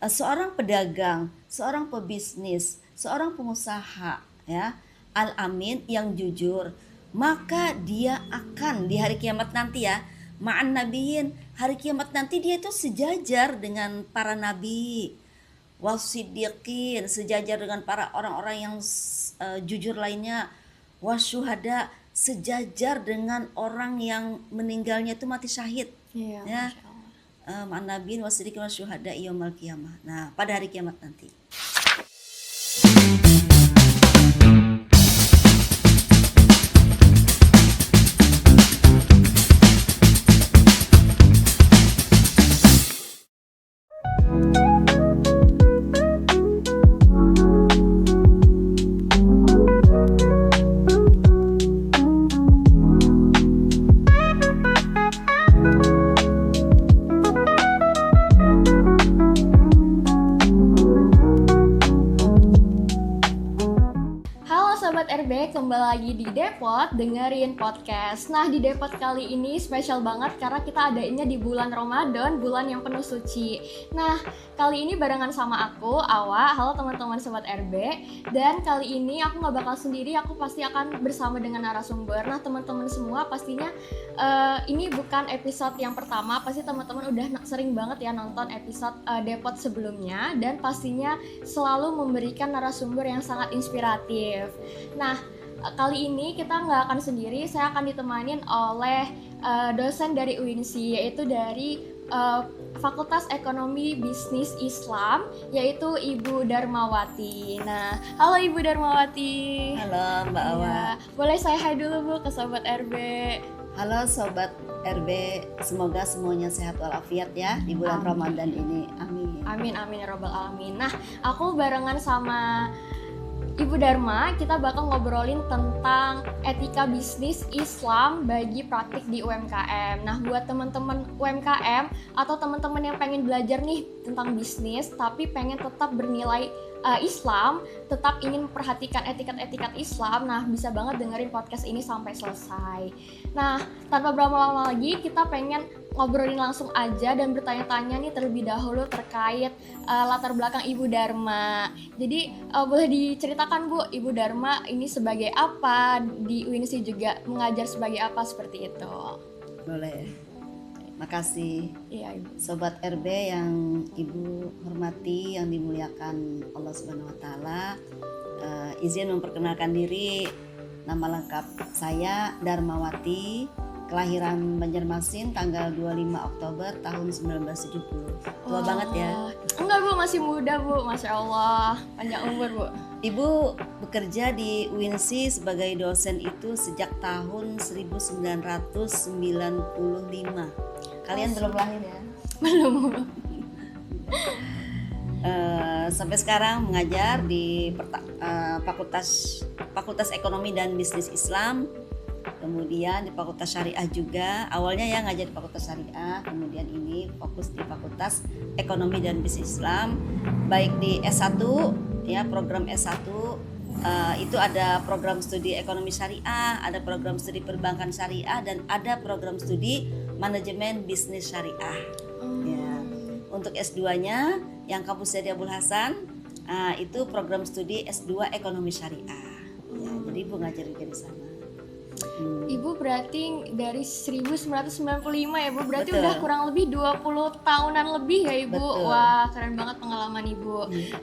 seorang pedagang, seorang pebisnis, seorang pengusaha ya, al-amin yang jujur, maka dia akan di hari kiamat nanti ya, ma'an nabiyin, hari kiamat nanti dia itu sejajar dengan para nabi, wasiddiqin, sejajar dengan para orang-orang yang jujur lainnya, wasyuhada, sejajar dengan orang yang meninggalnya itu mati syahid Iya, ya, Masya Allah. ma'an nabiyin wasiddiqin wasyuhada yaumil qiyamah. Nah, pada hari kiamat nanti. Halo Sobat RB, kembali lagi di Depot dengerin podcast. Nah, di Depot kali ini spesial banget karena kita adainnya di bulan Ramadan, bulan yang penuh suci. Nah, kali ini barengan sama aku, Awa. Halo teman-teman Sobat RB. Dan kali ini aku gak bakal sendiri, aku pasti akan bersama dengan narasumber. Nah, teman-teman semua pastinya ini bukan episode yang pertama. Pasti teman-teman udah sering banget ya nonton episode Depot sebelumnya. Dan pastinya selalu memberikan narasumber yang sangat inspiratif. Nah, kali ini kita nggak akan sendiri, saya akan ditemanin oleh dosen dari UINSI, yaitu dari Fakultas Ekonomi Bisnis Islam, yaitu Ibu Darmawati. Nah, halo Ibu Darmawati. Halo Mbak Awa. Ya, boleh saya hai dulu Bu ke Sobat RB. Halo Sobat RB, semoga semuanya sehat walafiat ya di bulan Amin. Ramadan ini. Amin. Amin, amin ya robbal alamin. Nah, aku barengan sama Ibu Darma, kita bakal ngobrolin tentang etika bisnis Islam bagi praktik di UMKM. Nah, buat teman-teman UMKM atau teman-teman yang pengen belajar nih tentang bisnis, tapi pengen tetap bernilai Islam, tetap ingin memperhatikan etikat-etikat Islam, nah bisa banget dengerin podcast ini sampai selesai. Nah, tanpa berlama-lama lagi, kita pengen ngobrolin langsung aja dan bertanya-tanya nih terlebih dahulu terkait latar belakang Ibu Darma. Jadi boleh diceritakan Bu, Ibu Darma ini sebagai apa, di UINSI juga mengajar sebagai apa, seperti itu. Boleh. Makasih Iya Ibu. Sobat RB yang Ibu hormati, yang dimuliakan Allah Subhanahu wa taala. Izin memperkenalkan diri. Nama lengkap saya Darmawati, kelahiran Banjarmasin tanggal 25 Oktober tahun 1970. Tua banget ya. Enggak Bu, masih muda Bu, Masya Allah, panjang umur Bu. Ibu bekerja di UINSI sebagai dosen itu sejak tahun 1995. Kalian belum lahir ya? Belum. Sampai sekarang mengajar di Fakultas Ekonomi dan Bisnis Islam, kemudian di Fakultas Syariah juga. Awalnya ya ngajar di Fakultas Syariah, kemudian ini fokus di Fakultas Ekonomi dan Bisnis Islam, baik di S1 ya, program S1 itu ada program studi ekonomi syariah, ada program studi perbankan syariah, dan ada program studi manajemen bisnis syariah. Ya. Untuk S2-nya yang kampus Syedi Abdul Hasan, itu program studi S2 ekonomi syariah. Ya, jadi Ibu ngajar juga di sana. Ibu berarti dari 1995 ya Bu, berarti Betul. udah kurang lebih 20 tahunan lebih ya Ibu. Betul. Wah, keren banget pengalaman Ibu.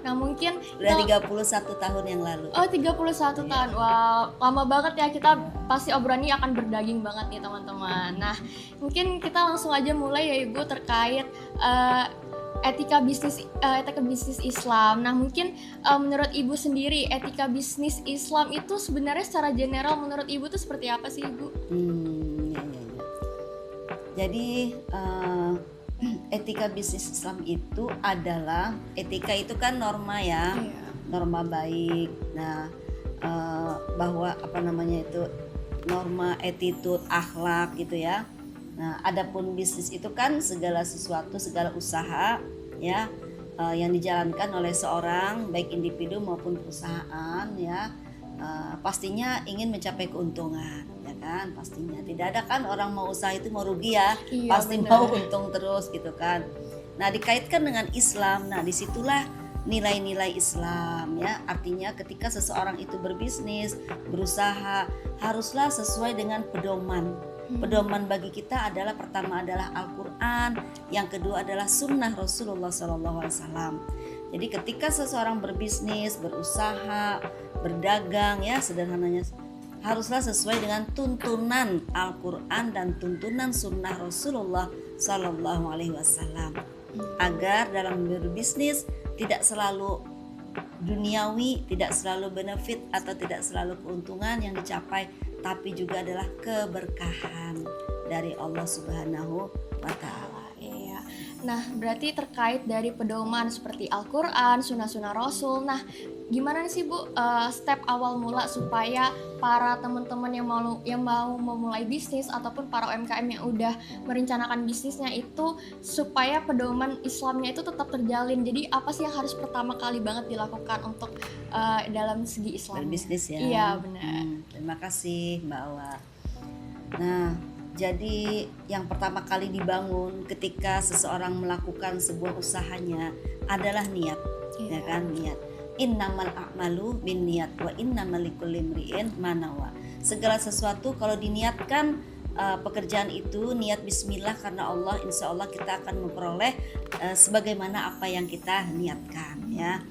Nah, mungkin Udah 31 tahun yang lalu. Oh, 31 tahun. Wah, lama banget ya, kita pasti obrolannya akan berdaging banget nih teman-teman. Nah, mungkin kita langsung aja mulai ya Ibu terkait etika bisnis Islam. Nah, mungkin menurut Ibu sendiri etika bisnis Islam itu sebenarnya secara general menurut Ibu itu seperti apa sih Ibu? Ya. Jadi etika bisnis Islam itu adalah, etika itu kan norma ya, norma baik. Nah, bahwa norma, attitude, akhlak gitu ya. Nah, adapun bisnis itu kan segala sesuatu, segala usaha ya, yang dijalankan oleh seorang baik individu maupun perusahaan ya, pastinya ingin mencapai keuntungan ya kan, pastinya tidak ada kan orang mau usaha itu mau rugi ya, Iya, pasti benar. mau untung terus gitu kan. Nah, dikaitkan dengan Islam. Nah, disitulah nilai-nilai Islam ya. Artinya ketika seseorang itu berbisnis, berusaha, haruslah sesuai dengan pedoman. Pedoman bagi kita adalah pertama adalah Al-Quran, yang kedua adalah Sunnah Rasulullah SAW. Jadi ketika seseorang berbisnis, berusaha, berdagang ya sederhananya, haruslah sesuai dengan tuntunan Al-Quran dan tuntunan Sunnah Rasulullah SAW, agar dalam berbisnis tidak selalu duniawi, tidak selalu benefit atau tidak selalu keuntungan yang dicapai, tapi juga adalah keberkahan dari Allah Subhanahu wa Ta'ala. Iya. Nah, berarti terkait dari pedoman seperti Al-Quran, Sunnah-Sunnah Rasul. Nah, gimana sih Bu step awal mula supaya para teman-teman yang mau memulai bisnis ataupun para UMKM yang udah merencanakan bisnisnya itu supaya pedoman Islamnya itu tetap terjalin. Jadi apa sih yang harus pertama kali banget dilakukan untuk dalam segi Islam? Berbisnis ya. Iya, benar. Terima kasih Mbak Awa. Nah, jadi yang pertama kali dibangun ketika seseorang melakukan sebuah usahanya adalah niat, ya kan, niat. Innamal a'malu binniyat wa innamal likulli imri'in ma nawa. Segala sesuatu kalau diniatkan pekerjaan itu niat bismillah karena Allah, insya Allah kita akan memperoleh sebagaimana apa yang kita niatkan ya.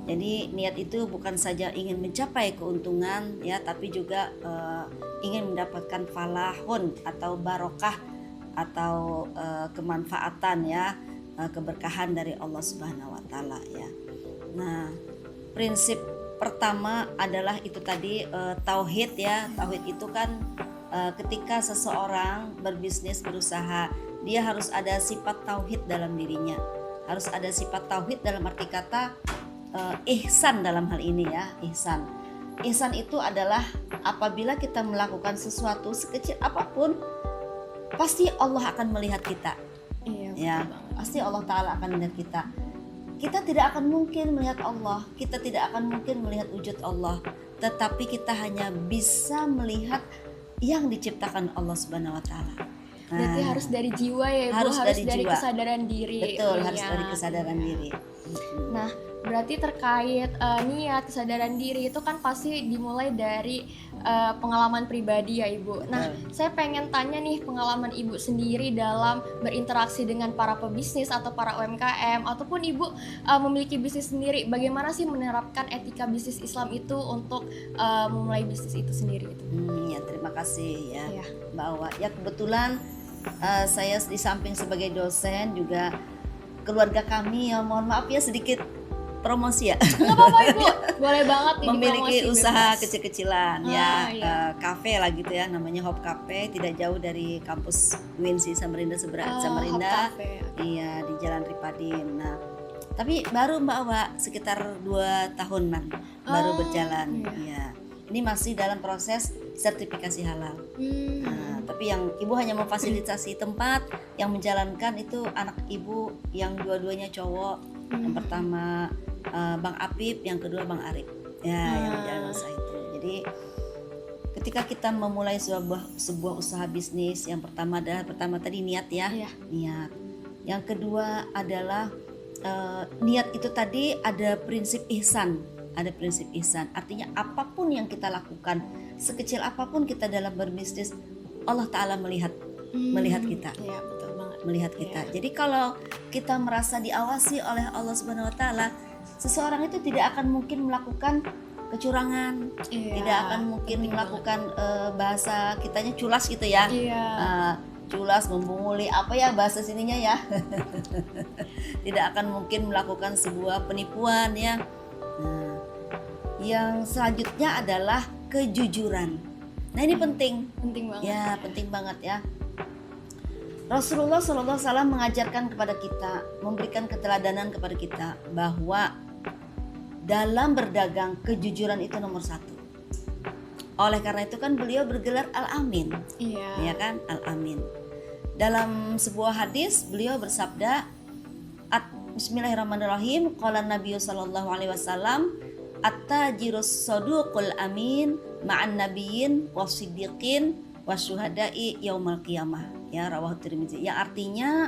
Jadi niat itu bukan saja ingin mencapai keuntungan ya, tapi juga ingin mendapatkan falahun atau barokah atau kemanfaatan ya, keberkahan dari Allah Subhanahu wa Ta'ala ya. Nah, prinsip pertama adalah itu tadi tauhid ya. Tauhid itu kan ketika seseorang berbisnis, berusaha, dia harus ada sifat tauhid dalam dirinya. Harus ada sifat tauhid dalam arti kata ihsan dalam hal ini ya, ihsan. Ihsan itu adalah apabila kita melakukan sesuatu sekecil apapun, pasti Allah akan melihat kita. Iya, Ya, pasti Allah Ta'ala akan melihat kita. Kita tidak akan mungkin melihat Allah, kita tidak akan mungkin melihat wujud Allah, tetapi kita hanya bisa melihat yang diciptakan Allah Subhanahu wa Ta'ala. Berarti harus dari jiwa ya Ibu, harus dari jiwa. kesadaran diri. Betul, harus Niat. dari kesadaran diri. Nah, berarti terkait niat, kesadaran diri itu kan pasti dimulai dari pengalaman pribadi ya Ibu. Nah, saya pengen tanya nih pengalaman Ibu sendiri dalam berinteraksi dengan para pebisnis atau para UMKM ataupun Ibu memiliki bisnis sendiri. Bagaimana sih menerapkan etika bisnis Islam itu untuk memulai bisnis itu sendiri? Ya, terima kasih ya, Ya. Mbak Awa. Ya, kebetulan saya di samping sebagai dosen juga keluarga kami ya, mohon maaf ya sedikit promosi ya. Nggak apa-apa Ibu, boleh banget nih Memiliki dipromosi, usaha bebas. kecil-kecilan iya. kafe lah gitu ya, namanya Hop Cafe, tidak jauh dari kampus UINSI Samarinda Samarinda. Hop Cafe. Iya, di Jalan Ripadin. Nah, tapi baru Mbak Awa sekitar 2 tahunan baru berjalan. Iya. Ini masih dalam proses sertifikasi halal. Nah, tapi yang ibu hanya memfasilitasi tempat, yang menjalankan itu anak ibu yang dua-duanya cowok. Yang pertama Bang Apip, yang kedua Bang Arif. Ya, yang menjalankan usaha itu. Jadi ketika kita memulai sebuah usaha bisnis, yang pertama tadi niat ya. Iya. Niat. Yang kedua adalah niat itu tadi ada prinsip ihsan. Ada prinsip ihsan, artinya apapun yang kita lakukan, sekecil apapun kita dalam berbisnis, Allah Ta'ala melihat kita. Iya, betul banget. Melihat kita. Jadi kalau kita merasa diawasi oleh Allah Subhanahu wa Ta'ala, seseorang itu tidak akan mungkin melakukan kecurangan, Iya, tidak akan mungkin melakukan bahasa kitanya culas gitu ya. Iya. Culas, membunguli, apa ya bahasa sininya ya. Tidak akan mungkin melakukan sebuah penipuan ya. Nah, yang selanjutnya adalah kejujuran. Nah, ini penting. Penting banget. Ya, penting banget ya. Rasulullah SAW mengajarkan kepada kita, memberikan keteladanan kepada kita bahwa dalam berdagang kejujuran itu nomor 1. Oleh karena itu kan beliau bergelar Al-Amin. Iya. Ya kan, Al-Amin. Dalam sebuah hadis beliau bersabda, Bismillahirrahmanirrahim, qala Nabi sallallahu alaihi wasallam, at-tajirus saduqul amin ma'an nabiyyin wasiddiqin wasyuhada'i yaumal qiyamah. Ya, rawahu Tirmizi. Yang artinya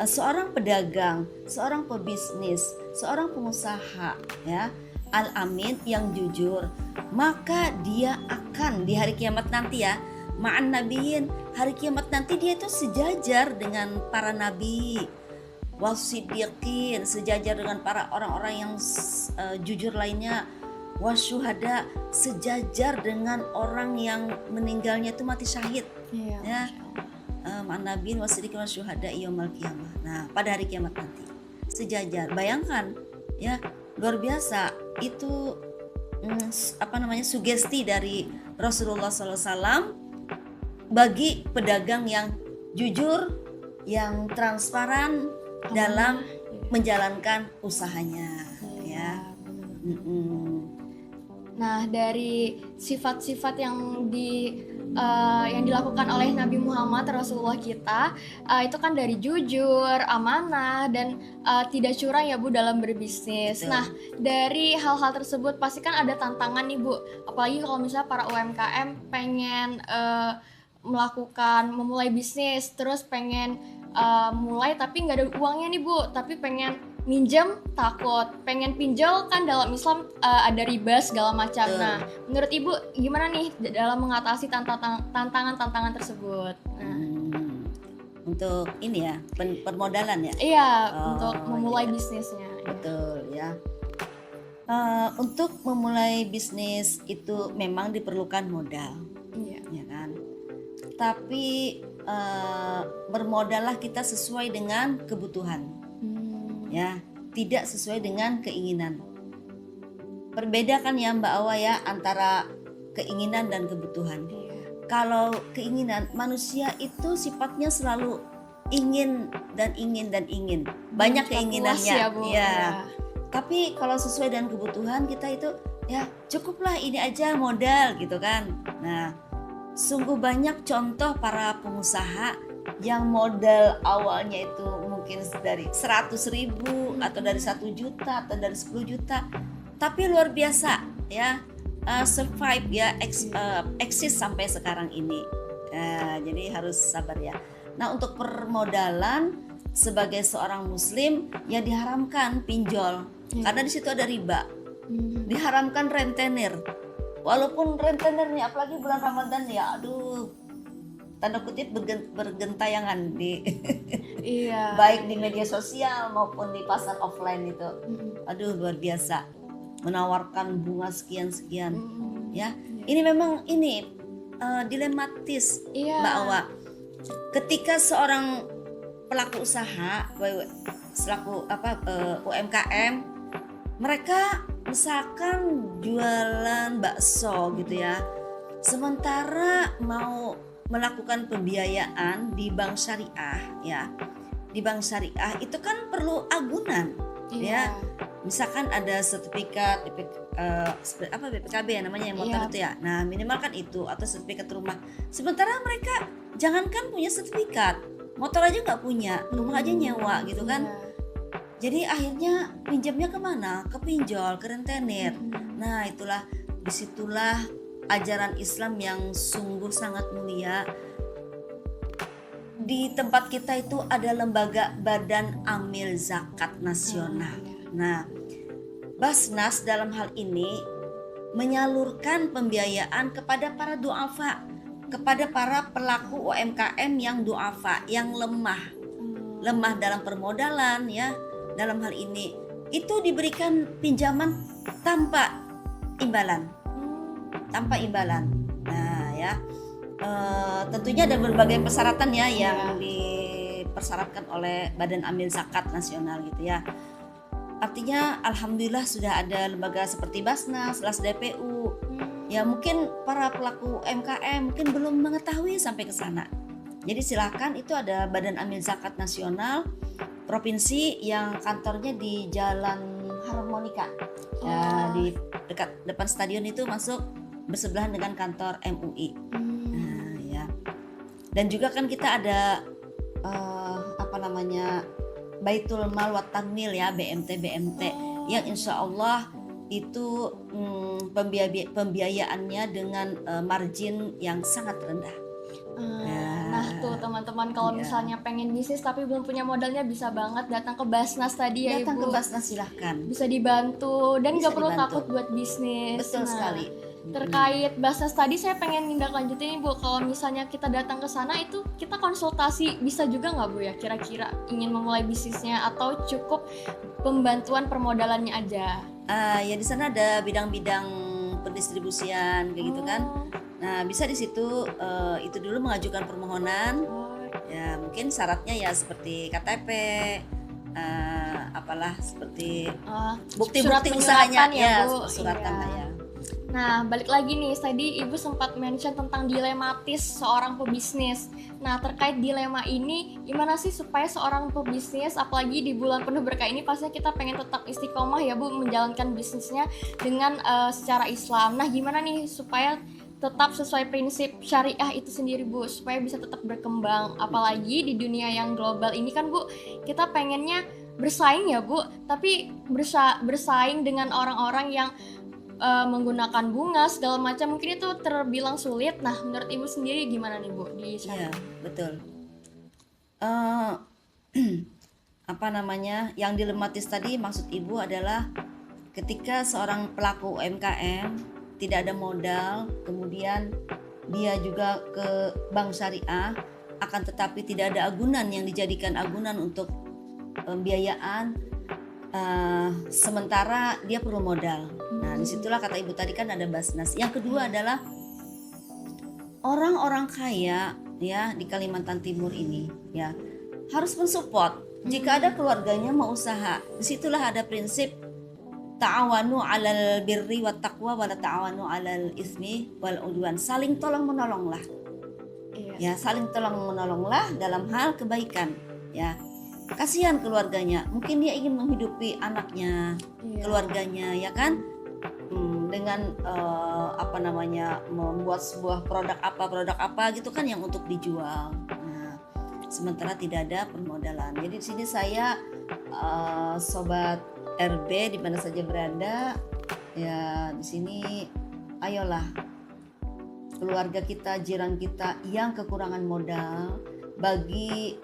seorang pedagang, seorang pebisnis, seorang pengusaha ya, al-amin yang jujur, maka dia akan di hari kiamat nanti ya, ma'an nabiyin, hari kiamat nanti dia itu sejajar dengan para nabi, wasiddiqin, sejajar dengan para orang-orang yang jujur lainnya, wasyuhada, sejajar dengan orang yang meninggalnya itu mati syahid Iya, ya. Masya Allah. Ma'an nabiyin wasiddiqin wasyuhada yaumil qiyamah. Nah, pada hari kiamat nanti sejajar. Bayangkan ya, luar biasa itu sugesti dari Rasulullah SAW bagi pedagang yang jujur, yang transparan dalam menjalankan usahanya ya. Nah, dari sifat-sifat yang dilakukan oleh Nabi Muhammad Rasulullah kita, itu kan dari jujur, amanah, dan tidak curang ya Bu dalam berbisnis. Betul. Nah, dari hal-hal tersebut pasti kan ada tantangan nih Bu, apalagi kalau misalnya para UMKM pengen memulai bisnis, terus pengen mulai tapi nggak ada uangnya nih Bu, tapi pengen minjem takut, pengen pinjol kan dalam Islam ada riba segala macam. Nah, menurut Ibu gimana nih dalam mengatasi tantangan-tantangan tersebut? Nah, untuk ini ya, permodalan ya. iya, untuk memulai bisnisnya. Betul ya. Untuk memulai bisnis itu memang diperlukan modal, Iya. ya kan. Tapi bermodallah kita sesuai dengan kebutuhan. Ya, tidak sesuai dengan keinginan. Berbeda kan ya Mbak Awa ya antara keinginan dan kebutuhan. Kalau keinginan, manusia itu sifatnya selalu ingin dan ingin dan ingin. Banyak keinginannya. Ya, Bu. Ya. Tapi kalau sesuai dengan kebutuhan kita itu ya cukuplah ini aja modal gitu kan. Nah, sungguh banyak contoh para pengusaha yang modal awalnya itu mungkin dari 100.000 atau dari 1 juta atau dari 10 juta, tapi luar biasa ya, survive ya, eksis sampai sekarang ini. Jadi harus sabar ya. Nah, untuk permodalan sebagai seorang muslim ya diharamkan pinjol karena di situ ada riba. Diharamkan rentenir. Walaupun rentenirnya apalagi bulan Ramadan ya, aduh, tanda kutip bergentayangan di Iya. baik di media sosial maupun di pasar offline itu. Aduh, luar biasa. Menawarkan bunga sekian-sekian ya. Ini memang dilematis Iya. Mbak Awa. Ketika seorang pelaku usaha selaku UMKM, mereka misalkan jualan bakso gitu ya. Sementara mau melakukan pembiayaan di bank syariah ya. Di bank syariah itu kan perlu agunan ya. Misalkan ada sertifikat BPKB ya namanya yang motor itu ya. Nah, minimal kan itu atau sertifikat rumah. Sementara mereka jangankan punya sertifikat, motor aja nggak punya, rumah aja nyewa gitu kan. Jadi akhirnya pinjamnya kemana? Ke pinjol, ke rentenir. Nah, disitulah ajaran Islam yang sungguh sangat mulia. Di tempat kita itu ada lembaga Badan Amil Zakat Nasional. Nah, Basnas dalam hal ini menyalurkan pembiayaan kepada para duafa, kepada para pelaku UMKM yang duafa, yang lemah dalam permodalan ya. Dalam hal ini itu diberikan pinjaman tanpa imbalan. Nah ya, tentunya ada berbagai persyaratan ya yang dipersyaratkan oleh Badan Amil Zakat Nasional gitu ya. Artinya alhamdulillah sudah ada lembaga seperti Basnas, LASDPU. Ya mungkin para pelaku UMKM mungkin belum mengetahui sampai ke sana. Jadi silakan, itu ada Badan Amil Zakat Nasional provinsi yang kantornya di Jalan Harmonika. Ya, di depan stadion itu masuk bersebelahan dengan kantor MUI. Nah, ya. Dan juga kan kita ada Baitul Mal wa Tanmil ya, BMT yang insya Allah itu pembiayaannya dengan margin yang sangat rendah. Nah, tuh teman-teman kalau Iya. misalnya pengen bisnis tapi belum punya modalnya bisa banget datang ke Basnas tadi ya Datang Ibu. ke Basnas silahkan. Bisa dibantu dan Bisa nggak perlu dibantu. takut buat bisnis. Betul sekali. Terkait Basnas tadi saya pengen tindak lanjutin nih Bu, kalau misalnya kita datang ke sana itu kita konsultasi bisa juga nggak Bu ya kira-kira ingin memulai bisnisnya atau cukup pembantuan permodalannya aja? Ya di sana ada bidang-bidang pendistribusian kayak gitu kan. Oh, Nah, bisa di situ itu dulu mengajukan permohonan. oh, Ya, mungkin syaratnya ya seperti KTP, apalah seperti surat bukti-bukti penyuratan usahanya ya, Bu. suratan Iya. lah ya. Nah, balik lagi nih, tadi Ibu sempat mention tentang dilematis seorang pebisnis. Nah, terkait dilema ini, gimana sih supaya seorang pebisnis, apalagi di bulan penuh berkah ini, pastinya kita pengen tetap istiqomah ya Bu, menjalankan bisnisnya dengan secara Islam. Nah, gimana nih supaya tetap sesuai prinsip syariah itu sendiri Bu, supaya bisa tetap berkembang. Apalagi di dunia yang global ini kan Bu, kita pengennya bersaing ya Bu, tapi bersaing dengan orang-orang yang menggunakan bunga segala macam, mungkin itu terbilang sulit. Nah, menurut Ibu sendiri gimana nih Bu di Iya, sana? betul. Eh, apa namanya? Yang dilematis tadi maksud Ibu adalah ketika seorang pelaku UMKM tidak ada modal, kemudian dia juga ke bank syariah, akan tetapi tidak ada agunan yang dijadikan agunan untuk pembiayaan, sementara dia perlu modal. Nah, disitulah kata Ibu tadi kan ada Basnas. Yang kedua adalah orang-orang kaya ya di Kalimantan Timur ini ya harus mensupport. Jika ada keluarganya mau usaha, disitulah ada prinsip ta'awanu 'alal birri wat taqwa wa la ta'awanu 'alal ismi wal udwan. Saling tolong menolonglah. Iya. Ya, saling tolong menolonglah dalam hal kebaikan ya. Kasihan keluarganya, mungkin dia ingin menghidupi anaknya, Iya. keluarganya ya kan. Dengan apa namanya membuat sebuah produk apa gitu kan yang untuk dijual. Nah, sementara tidak ada permodalan. Jadi di sini saya sobat RB di mana saja berada ya, di sini ayolah keluarga kita, jiran kita yang kekurangan modal, bagi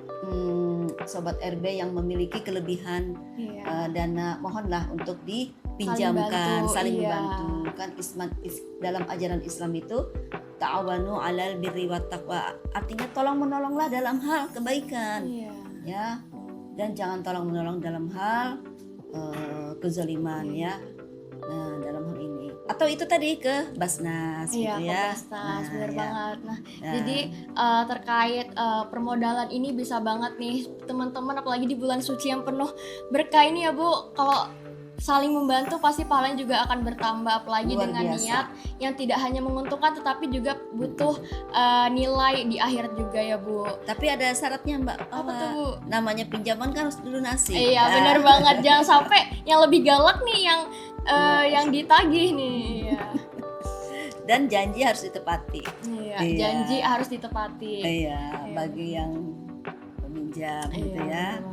sobat RB yang memiliki kelebihan Iya. dana, mohonlah untuk dipinjamkan, saling iya. membantu. Kan dalam ajaran Islam itu ta'awanu 'alal birri wat taqwa, artinya tolong menolonglah dalam hal kebaikan Iya. ya, dan jangan tolong menolong dalam hal kezaliman ya. Nah, dalam hal ini atau itu tadi ke Basnas Iya, gitu ke ya. Basnas, Nah, bener ya. banget. Nah, Nah, jadi terkait permodalan ini bisa banget nih teman-teman, apalagi di bulan suci yang penuh berkah ini ya Bu, kalau saling membantu pasti pahalanya juga akan bertambah, apalagi Luar dengan biasa. niat yang tidak hanya menguntungkan tetapi juga butuh nilai di akhirat juga ya Bu. tapi ada syaratnya Mbak. Apa tuh Bu? Namanya pinjaman kan harus dilunasi. Iya, Nah, bener banget, jangan sampai yang lebih galak nih yang ditagih nih. Iya. Dan janji harus ditepati. Iya, Iya. janji harus ditepati. Iya, bagi yang peminjam gitu Iya, ya. bener banget.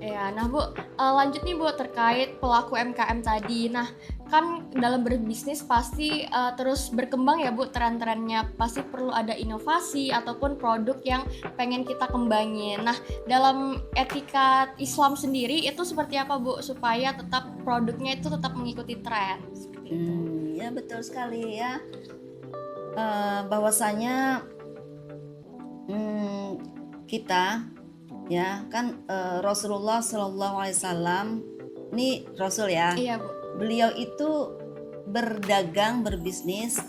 Iya, nah Bu, lanjut nih Bu terkait pelaku UMKM tadi. Nah, kan dalam berbisnis pasti terus berkembang ya Bu tren-trennya. Pasti perlu ada inovasi ataupun produk yang pengen kita kembangin. Nah, dalam etika Islam sendiri itu seperti apa Bu supaya tetap produknya itu tetap mengikuti tren? Seperti itu. Ya betul sekali ya. Bahwasanya kita ya kan Rasulullah Shallallahu Alaihi Wasallam ini Rasul ya. Iya Bu. Beliau itu berdagang berbisnis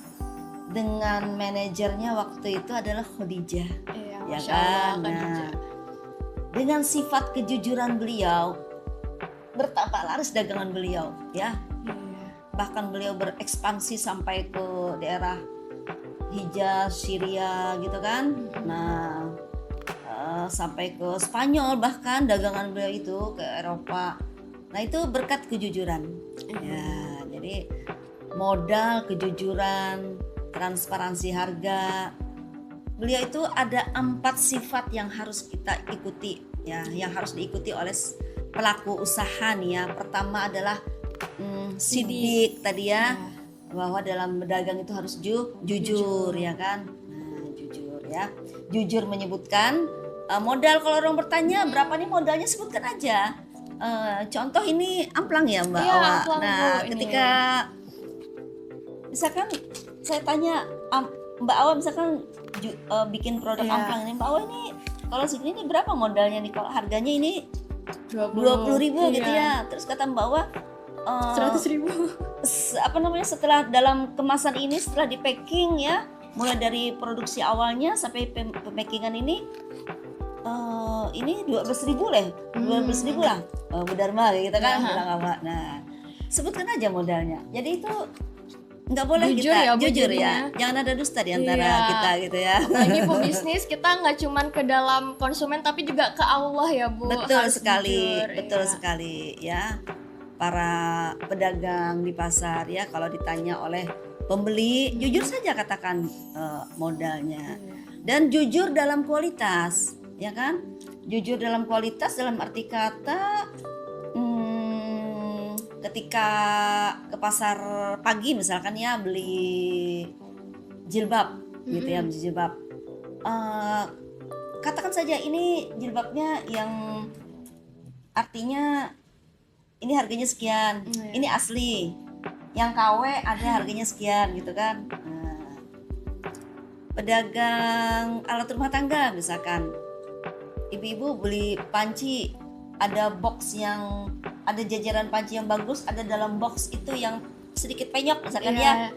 dengan manajernya waktu itu adalah Khadijah. Iya, Ya Masya Allah, kan? Khadijah. Nah, dengan sifat kejujuran beliau bertambah laris dagangan beliau ya. Iya. Bahkan beliau berekspansi sampai ke daerah Hijaz, Syria gitu kan. Nah, sampai ke Spanyol, bahkan dagangan beliau itu ke Eropa. Nah, itu berkat kejujuran. Ya, jadi modal, kejujuran, transparansi harga. Beliau itu ada 4 sifat yang harus kita ikuti ya, yang harus diikuti oleh pelaku usaha nih ya. Pertama adalah sidik tadi ya, bahwa dalam berdagang itu harus jujur ya kan. Nah, jujur ya. jujur menyebutkan modal. Kalau orang bertanya berapa nih modalnya, sebutkan aja. Contoh ini amplang ya Mbak Iya, Awa. amplang, Nah, Bu, ini. ketika misalkan saya tanya Mbak Awa misalkan bikin produk Iya. amplang ini, Mbak Awa ini kalau segini ini berapa modalnya nih? Kalau harganya ini 20.000 gitu ya. Terus kata Mbak Awa 100.000. setelah dalam kemasan ini, setelah di packing ya, mulai dari produksi awalnya sampai pemackingan ini 12.000 lah, 12.000 lah, Bu Dharma gitu kan, bilang apa. Nah, sebutkan aja modalnya. Jadi itu nggak boleh Jujur kita ya, Bu, jujur jadinya. ya, jangan ada dusta di antara Iya. kita gitu ya. Apalagi pebisnis, kita nggak cuman ke dalam konsumen tapi juga ke Allah ya Bu. Betul Harus sekali, jujur, betul iya. sekali ya. Para pedagang di pasar ya, kalau ditanya oleh pembeli, jujur saja katakan modalnya. Dan jujur dalam kualitas, ya kan? Jujur dalam kualitas dalam arti kata ketika ke pasar pagi misalkan ya beli jilbab gitu ya, beli jilbab. Katakan saja ini jilbabnya yang artinya ini harganya sekian, ini asli. Yang KW ada harganya sekian gitu kan. Nah, pedagang alat rumah tangga misalkan, ibu-ibu beli panci, ada box yang ada jajaran panci yang bagus, ada dalam box itu yang sedikit penyok misalkan ya.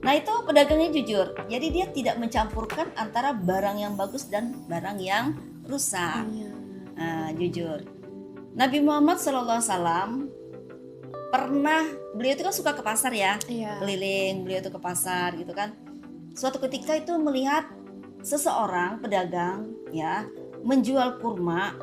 Nah itu pedagangnya jujur, jadi dia tidak mencampurkan antara barang yang bagus dan barang yang rusak. Nah, jujur. Nabi Muhammad SAW pernah, beliau itu kan suka ke pasar ya, keliling, beliau itu ke pasar gitu kan. Suatu ketika itu melihat seseorang pedagang ya menjual kurma.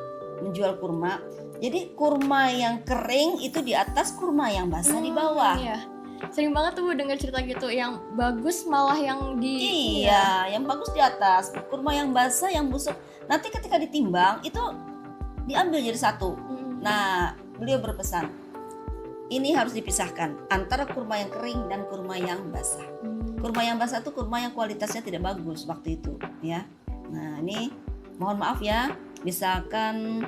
Jadi kurma yang kering itu di atas, kurma yang basah di bawah. Iya. Sering banget tuh Bu dengar cerita gitu, yang bagus malah yang di Iya, yang bagus di atas, kurma yang basah, yang busuk. Nanti ketika ditimbang itu diambil jadi satu. Nah, beliau berpesan, ini harus dipisahkan antara kurma yang kering dan kurma yang basah. Kurma yang basah itu kurma yang kualitasnya tidak bagus waktu itu, ya. Nah, ini mohon maaf ya, misalkan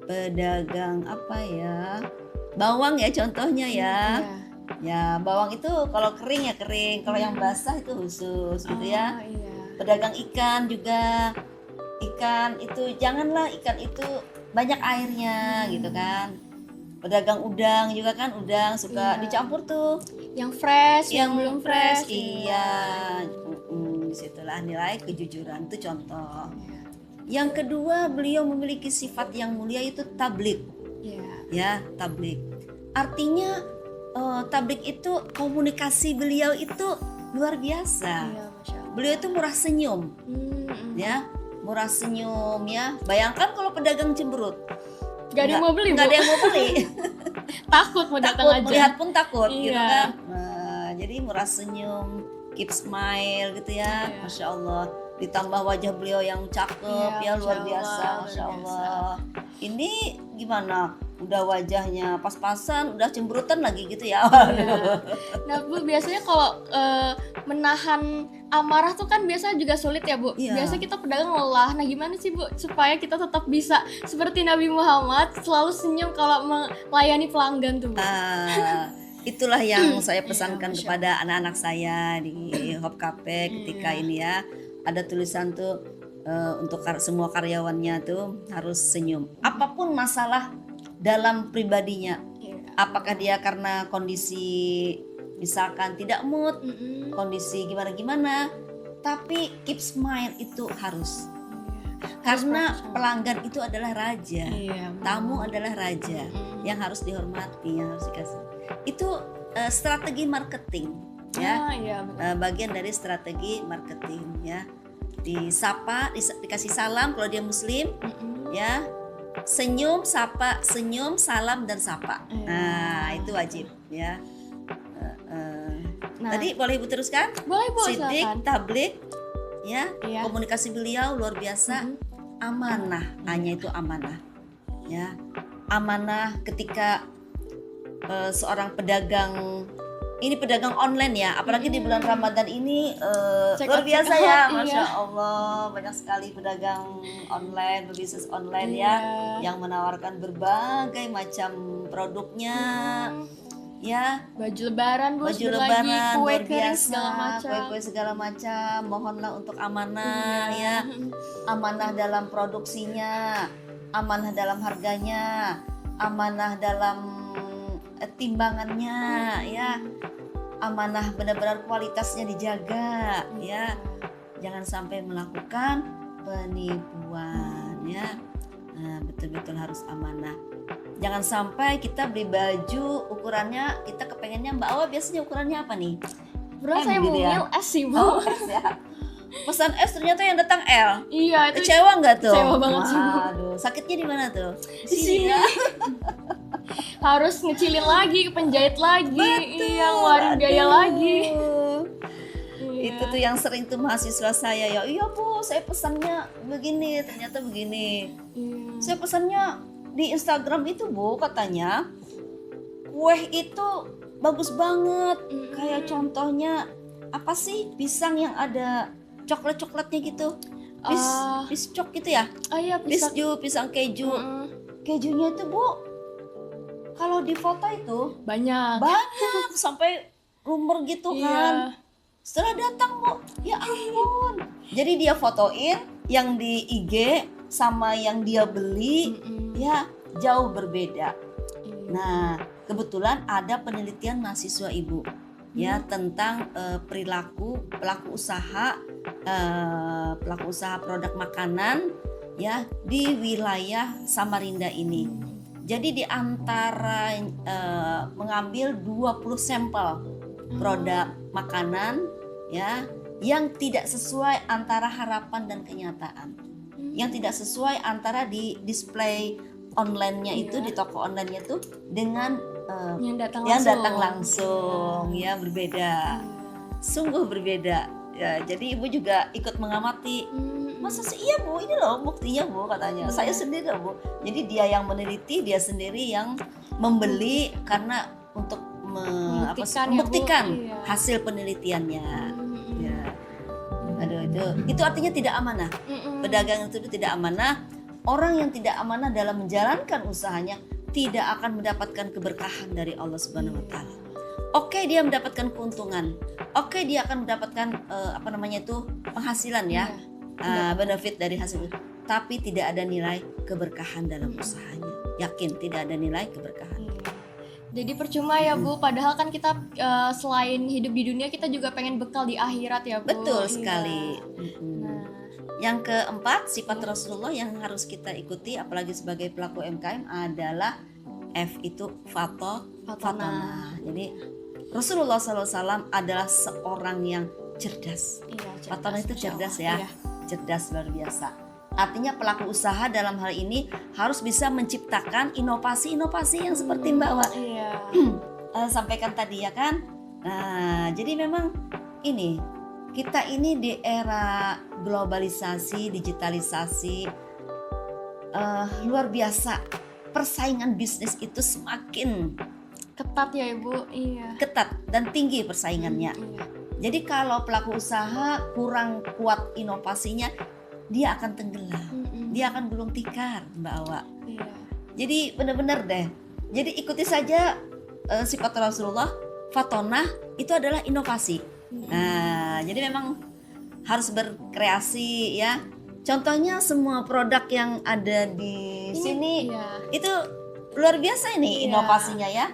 pedagang apa ya, bawang ya contohnya ya. Ya, bawang itu kalau kering ya kering, kalau yang basah itu khusus gitu ya. Pedagang ikan juga, ikan itu janganlah ikan itu banyak airnya gitu kan. Pedagang udang juga kan, udang suka dicampur tuh yang fresh, yang belum fresh. Iya, disitulah nilai kejujuran itu contoh. Yang kedua, beliau memiliki sifat yang mulia itu tablik. Ya, tablik. Artinya tablik itu komunikasi beliau itu luar biasa. Beliau itu murah senyum, ya, murah senyum ya. Bayangkan kalau pedagang cemberut, Gak ada yang mau beli, nggak ada yang mau beli. takut mau datang Takut, aja. melihat pun takut Iya. gitu kan. Nah, jadi murah senyum, keep smile gitu ya. Masya Allah. Ditambah wajah beliau yang cakep ya, luar biasa, Masya Allah. Ini gimana? Udah wajahnya pas-pasan, udah cemberutan lagi gitu ya. Nah Bu, biasanya kalau menahan amarah tuh kan biasa juga sulit ya Bu. Biasa kita pedagang lelah. Nah gimana sih Bu supaya kita tetap bisa seperti Nabi Muhammad selalu senyum kalau melayani pelanggan tuh Bu? Itulah yang saya pesankan kepada anak-anak saya di Hop Cafe ketika ini ya. Ada tulisan tuh untuk semua karyawannya tuh harus senyum. Apapun masalah dalam pribadinya, apakah dia karena kondisi misalkan tidak mood, kondisi gimana-gimana, tapi keep smile itu harus. Karena pelanggan itu adalah raja, tamu adalah raja yang harus dihormati, yang harus dikasih. Itu strategi marketing ya, bagian dari strategi marketing ya. Disapa, dikasih salam kalau dia muslim ya, senyum, sapa, senyum, salam dan sapa. Nah itu wajib ya. Tadi boleh Ibu teruskan? Boleh Bu, Sidik, silakan. tablik ya, komunikasi beliau luar biasa. Amanah, hanya itu amanah ya. Amanah ketika seorang pedagang ini pedagang online ya, apalagi di bulan Ramadan ini Check luar out, biasa check ya, out, Masya iya. Allah, banyak sekali pedagang online, berbisnis online Iya. ya, yang menawarkan berbagai macam produknya, ya, Baju lebaran Bu, baju sebentar lebaran lagi, kue luar kering biasa, segala macam. kue-kue segala macam, mohonlah untuk amanah ya, amanah dalam produksinya, amanah dalam harganya, amanah dalam timbangannya ya, amanah benar-benar kualitasnya dijaga ya, jangan sampai melakukan penipuan ya. Nah, betul-betul harus amanah. Jangan sampai kita beli baju ukurannya, kita kepengennya Mbak Awa biasanya ukurannya apa nih? Bro, M saya gitu ya? mungil S sih Bu. Oh, S ya. Pesan S ternyata yang datang L. Iya, itu Kecewa nggak tuh? kecewa banget sih, Bu. Waduh, sakitnya di mana tuh? di sini. ya. Harus ngecilin lagi, ke penjahit lagi, iya, ngeluarin biaya Aduh. lagi. Itu tuh yang sering tuh mahasiswa saya ya, iya Bu, saya pesannya begini, ternyata begini. Iya. Saya pesannya di Instagram itu Bu, katanya kue itu bagus banget. Kayak contohnya apa sih, pisang yang ada coklat-coklatnya gitu. Piscok gitu ya? Oh iya, bisa. Pisang keju. Kejunya itu Bu, kalau di foto itu Banyak. banyak sampai rumor gitu kan. Iya. Setelah datang Bu, ya ampun. Jadi dia fotoin yang di IG sama yang dia beli ya jauh berbeda. Nah, kebetulan ada penelitian mahasiswa Ibu ya tentang perilaku pelaku usaha produk makanan ya di wilayah Samarinda ini. Jadi di antara mengambil 20 sampel produk makanan ya yang tidak sesuai antara harapan dan kenyataan. Yang tidak sesuai antara di display online-nya itu, di toko online-nya itu dengan yang datang langsung ya, berbeda. Sungguh berbeda. Ya, jadi Ibu juga ikut mengamati. Masa sih, iya Bu, ini loh buktinya Bu, katanya. Saya sendiri loh Bu. Jadi dia yang meneliti, dia sendiri yang membeli karena untuk membuktikan Iya. hasil penelitiannya. Ya. Aduh, itu artinya tidak amanah. Pedagang itu tidak amanah. Orang yang tidak amanah dalam menjalankan usahanya tidak akan mendapatkan keberkahan dari Allah Subhanahu wa taala. Oke, dia mendapatkan keuntungan. Oke, dia akan mendapatkan penghasilan ya. Benefit dari hasil. Tapi tidak ada nilai keberkahan dalam usahanya. Yakin tidak ada nilai keberkahan. Jadi percuma ya Bu, padahal kan kita selain hidup di dunia kita juga pengen bekal di akhirat ya Bu. Betul Iya. sekali. Nah, Yang keempat, sifat Rasulullah yang harus kita ikuti apalagi sebagai pelaku UMKM adalah F itu fatona. Jadi Rasulullah SAW adalah seorang yang cerdas. iya, Fatona itu Masya cerdas Allah. ya, Iya. cerdas luar biasa. Artinya pelaku usaha dalam hal ini harus bisa menciptakan inovasi-inovasi yang seperti Mbak Wa Iya. sampaikan tadi ya kan. Nah, jadi memang ini kita ini di era globalisasi, digitalisasi luar biasa. Persaingan bisnis itu semakin Ketat ya Ibu. Iya. ketat dan tinggi persaingannya. Iya. Jadi kalau pelaku usaha kurang kuat inovasinya, dia akan tenggelam. Dia akan gulung tikar, Mbak Awa. Iya. Jadi benar-benar deh. Jadi ikuti saja sifat Rasulullah. Fatonah itu adalah inovasi. Nah, jadi memang harus berkreasi ya. Contohnya semua produk yang ada di sini Iya. itu luar biasa ini Iya. inovasinya ya.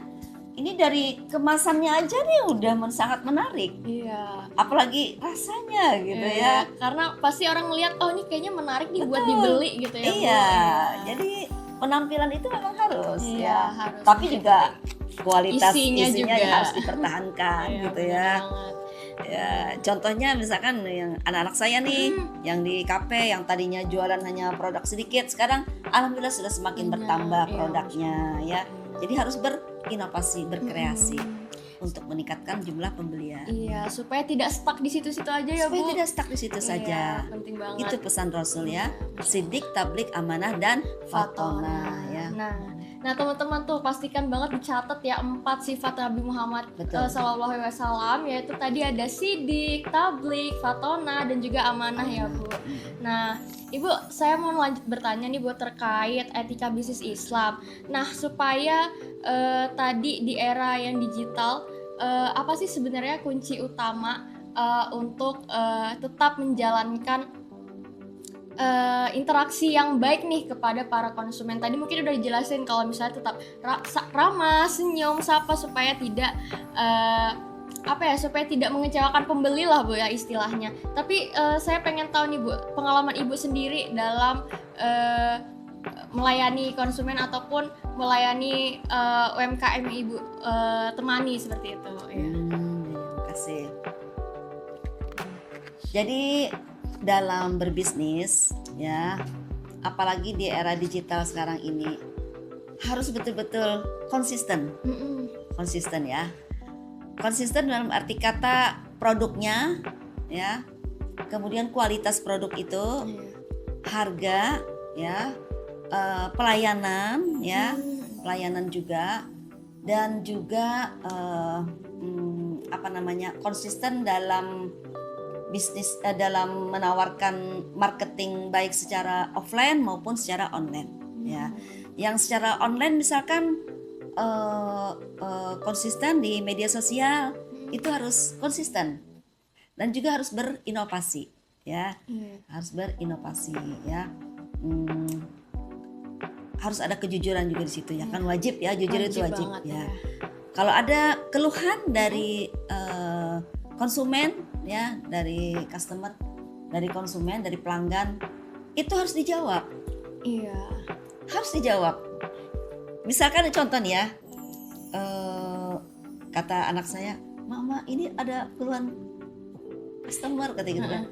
Ini dari kemasannya aja nih udah sangat menarik. Iya. Apalagi rasanya gitu Iya, ya. karena pasti orang melihat oh ini kayaknya menarik nih buat Betul. dibeli gitu ya Bu. Iya, jadi penampilan itu memang harus Iya, ya. harus. Tapi juga kualitas Isinya isinya juga. harus dipertahankan Iya, gitu benar ya. banget. Ya, contohnya misalkan yang anak-anak saya nih yang di kafe yang tadinya jualan hanya produk sedikit, sekarang alhamdulillah sudah semakin Banyak, bertambah iya, produknya ya. Jadi harus berinovasi, berkreasi untuk meningkatkan jumlah pembelian. Iya, supaya tidak stuck di situ-situ aja ya Supaya Bu. tidak stuck di situ saja. Iya, penting banget. Itu pesan Rasul ya. Sidik, tablik, amanah dan fatona ya. Nah, Nah teman-teman tuh pastikan banget dicatat ya 4 sifat Nabi Muhammad Betul. Sallallahu Alaihi Wasallam, yaitu tadi ada sidik, tablik, fatona, dan juga amanah ya Bu. Nah Ibu, saya mau lanjut bertanya nih Bu terkait etika bisnis Islam. Nah supaya tadi di era yang digital, apa sih sebenarnya kunci utama untuk tetap menjalankan interaksi yang baik nih kepada para konsumen? Tadi mungkin udah dijelasin kalau misalnya tetap ramah, senyum, sapa supaya tidak supaya tidak mengecewakan pembeli lah Bu ya istilahnya. Tapi saya pengen tahu nih Bu, pengalaman Ibu sendiri dalam melayani konsumen ataupun melayani UMKM Ibu temani seperti itu ya. Terima kasih. Jadi dalam berbisnis ya, apalagi di era digital sekarang ini, harus betul-betul konsisten. Konsisten ya. Konsisten dalam arti kata produknya ya, kemudian kualitas produk itu, harga ya, pelayanan ya, pelayanan juga, dan juga konsisten dalam bisnis, dalam menawarkan marketing baik secara offline maupun secara online ya. Yang secara online misalkan konsisten di media sosial, itu harus konsisten dan juga harus berinovasi ya. Harus berinovasi ya. Harus ada kejujuran juga di situ ya, kan wajib ya, jujur itu wajib ya. Kalau ada keluhan dari konsumen ya, dari customer, dari konsumen, dari pelanggan, itu harus dijawab. Iya. Harus dijawab. Misalkan contoh nih ya, kata anak saya, "Mama, ini ada keluhan customer," katanya gitu kan.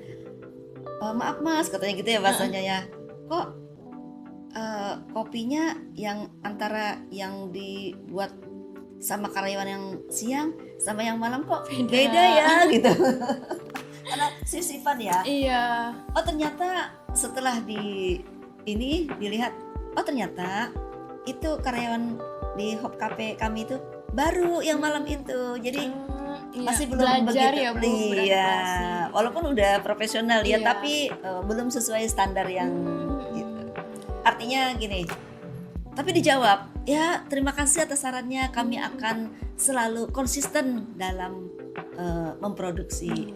"Maaf Mas," katanya gitu ya bahasanya ya. "Kok kopinya yang antara yang dibuat sama karyawan yang siang sama yang malam kok beda ya," gitu. Karena sisifan ya. Iya. Oh ternyata setelah dilihat, oh ternyata itu karyawan di Hop Cafe kami itu baru yang malam itu. Jadi masih belum belajar begitu. ya Bu, Iya, walaupun udah profesional ya, Iya. tapi belum sesuai standar yang gitu. Artinya gini, tapi dijawab, ya terima kasih atas sarannya, kami akan selalu konsisten dalam memproduksi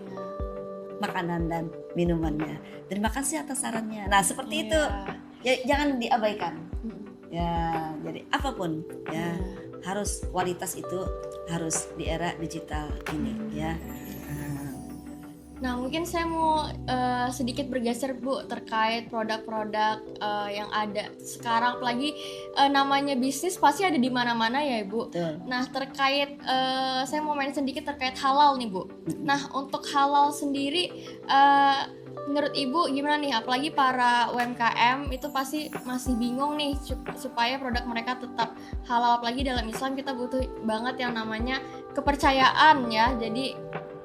makanan dan minumannya. Terima kasih atas sarannya. Nah seperti itu, ya jangan diabaikan. Ya jadi apapun ya, harus kualitas itu harus di era digital ini ya. Nah mungkin saya mau sedikit bergeser Bu terkait produk-produk yang ada sekarang, apalagi namanya bisnis pasti ada di mana-mana ya Ibu. Betul. Nah terkait saya mau main sedikit terkait halal nih Bu. Nah untuk halal sendiri menurut Ibu gimana nih, apalagi para UMKM itu pasti masih bingung nih supaya produk mereka tetap halal, apalagi dalam Islam kita butuh banget yang namanya kepercayaan ya, jadi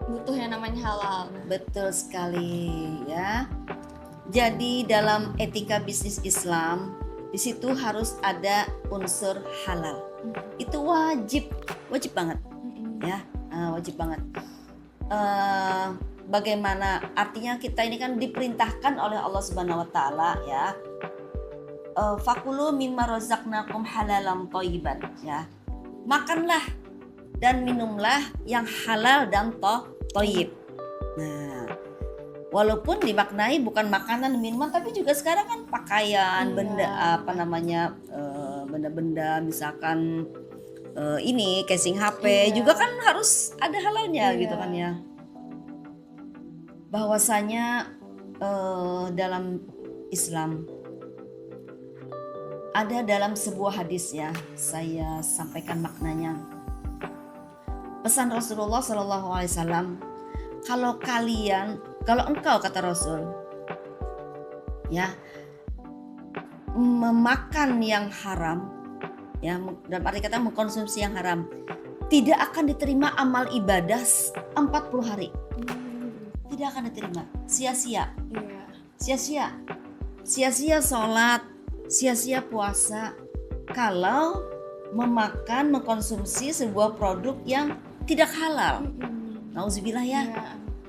butuh yang namanya halal. Betul sekali ya. Jadi dalam etika bisnis Islam, di situ harus ada unsur halal. Itu wajib banget ya, wajib banget. Bagaimana artinya, kita ini kan diperintahkan oleh Allah Subhanahu wa taala ya. Fakulu mimma razaqnakum halalan thayyiban ya. Makanlah dan minumlah yang halal dan thayyib. Nah, walaupun dimaknai bukan makanan minuman, tapi juga sekarang kan pakaian, benda-benda misalkan ini casing HP juga kan harus ada halalnya gitu kan ya. Bahwasanya dalam Islam ada dalam sebuah hadis ya, saya sampaikan maknanya. Pesan Rasulullah Shallallahu Alaihi Wasallam, kalau engkau kata Rasul ya, memakan yang haram ya, dalam arti kata mengkonsumsi yang haram, tidak akan diterima amal ibadah 40 hari. Tidak akan diterima, sia-sia. Sia-sia sholat, sia-sia puasa, kalau mengkonsumsi sebuah produk yang tidak halal. Nauzubillah ya.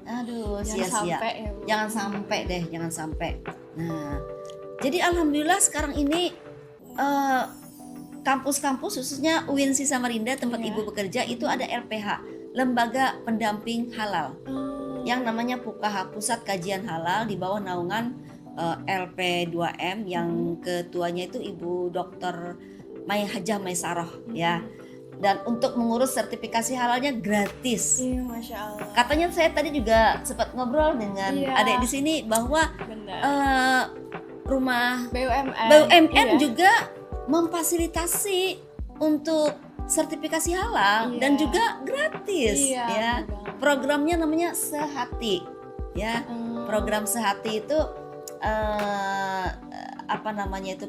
Aduh, sia-sia. Jangan sampai deh, jangan sampai. Nah, jadi alhamdulillah sekarang ini kampus-kampus khususnya UINSI Samarinda tempat Ibu bekerja itu ada LPH, Lembaga Pendamping Halal. Yang namanya PUKAHA, Pusat Kajian Halal, di bawah naungan LP2M yang ketuanya itu Ibu Dr. Hajah Maisarah ya. Dan untuk mengurus sertifikasi halalnya gratis. Iya, Masya Allah. Katanya saya tadi juga sempat ngobrol dengan adik di sini bahwa rumah BUMN juga memfasilitasi untuk sertifikasi halal dan juga gratis ya. Programnya namanya Sehati ya. Program Sehati itu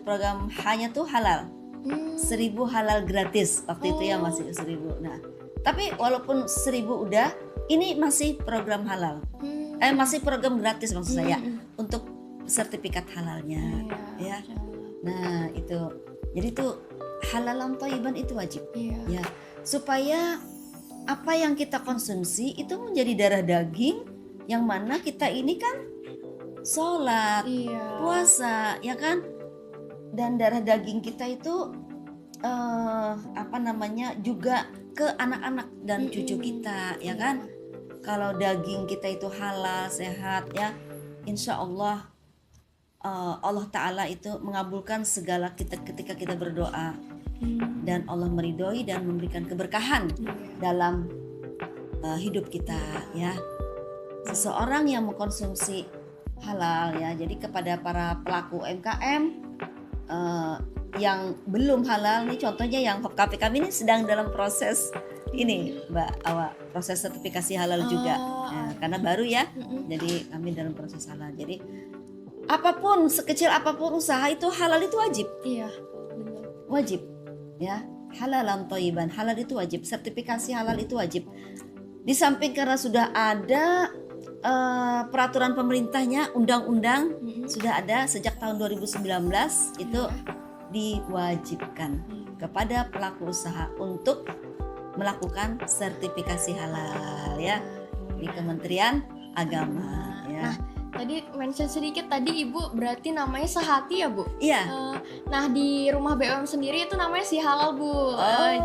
program hanya tuh halal. 1.000 halal gratis waktu itu ya, masih 1.000. Nah, tapi walaupun 1.000 udah, ini masih program halal. Masih program gratis maksud saya untuk sertifikat halalnya ya. Nah, itu. Jadi itu halalan thayyiban itu wajib ya. Supaya apa yang kita konsumsi itu menjadi darah daging yang mana kita ini kan sholat, puasa ya kan. Dan darah daging kita itu juga ke anak-anak dan cucu kita ya kan. Kalau daging kita itu halal, sehat ya, insya Allah Allah Ta'ala itu mengabulkan segala kita ketika kita berdoa. Dan Allah meridhoi dan memberikan keberkahan dalam hidup kita ya. Seseorang yang mengkonsumsi halal ya, jadi kepada para pelaku UMKM yang belum halal nih, contohnya yang kami ini sedang dalam proses ini Mbak Awa, proses sertifikasi halal juga ya, karena baru ya. Jadi kami dalam proses halal. Jadi apapun, sekecil apapun usaha itu halal itu wajib. Iya, benar. Wajib ya. Halalan thayyiban, halal itu wajib, sertifikasi halal itu wajib. Di samping karena sudah ada peraturan pemerintahnya, undang-undang sudah ada sejak tahun 2019 itu diwajibkan kepada pelaku usaha untuk melakukan sertifikasi halal ya di Kementerian Agama ya. Nah, tadi mention sedikit tadi Ibu berarti namanya Sehati ya Bu? Iya. Nah di rumah BUMN sendiri itu namanya Si Halal Bu.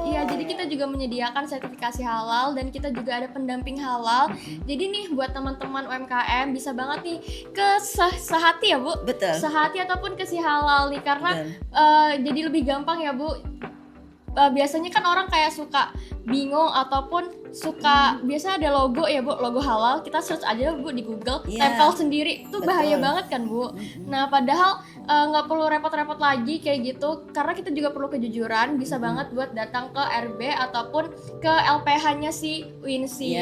Iya, jadi kita juga menyediakan sertifikasi halal dan kita juga ada pendamping halal. Jadi nih buat teman-teman UMKM bisa banget nih ke Sehati ya Bu? Betul. Sehati ataupun ke Si Halal nih karena jadi lebih gampang ya Bu. Biasanya kan orang kayak suka bingung ataupun suka biasanya ada logo ya Bu, logo halal, kita search aja Bu di Google, tempel sendiri itu bahaya banget kan Bu. Nah padahal nggak perlu repot-repot lagi kayak gitu, karena kita juga perlu kejujuran, bisa banget buat datang ke RB ataupun ke LPH-nya si UINSI.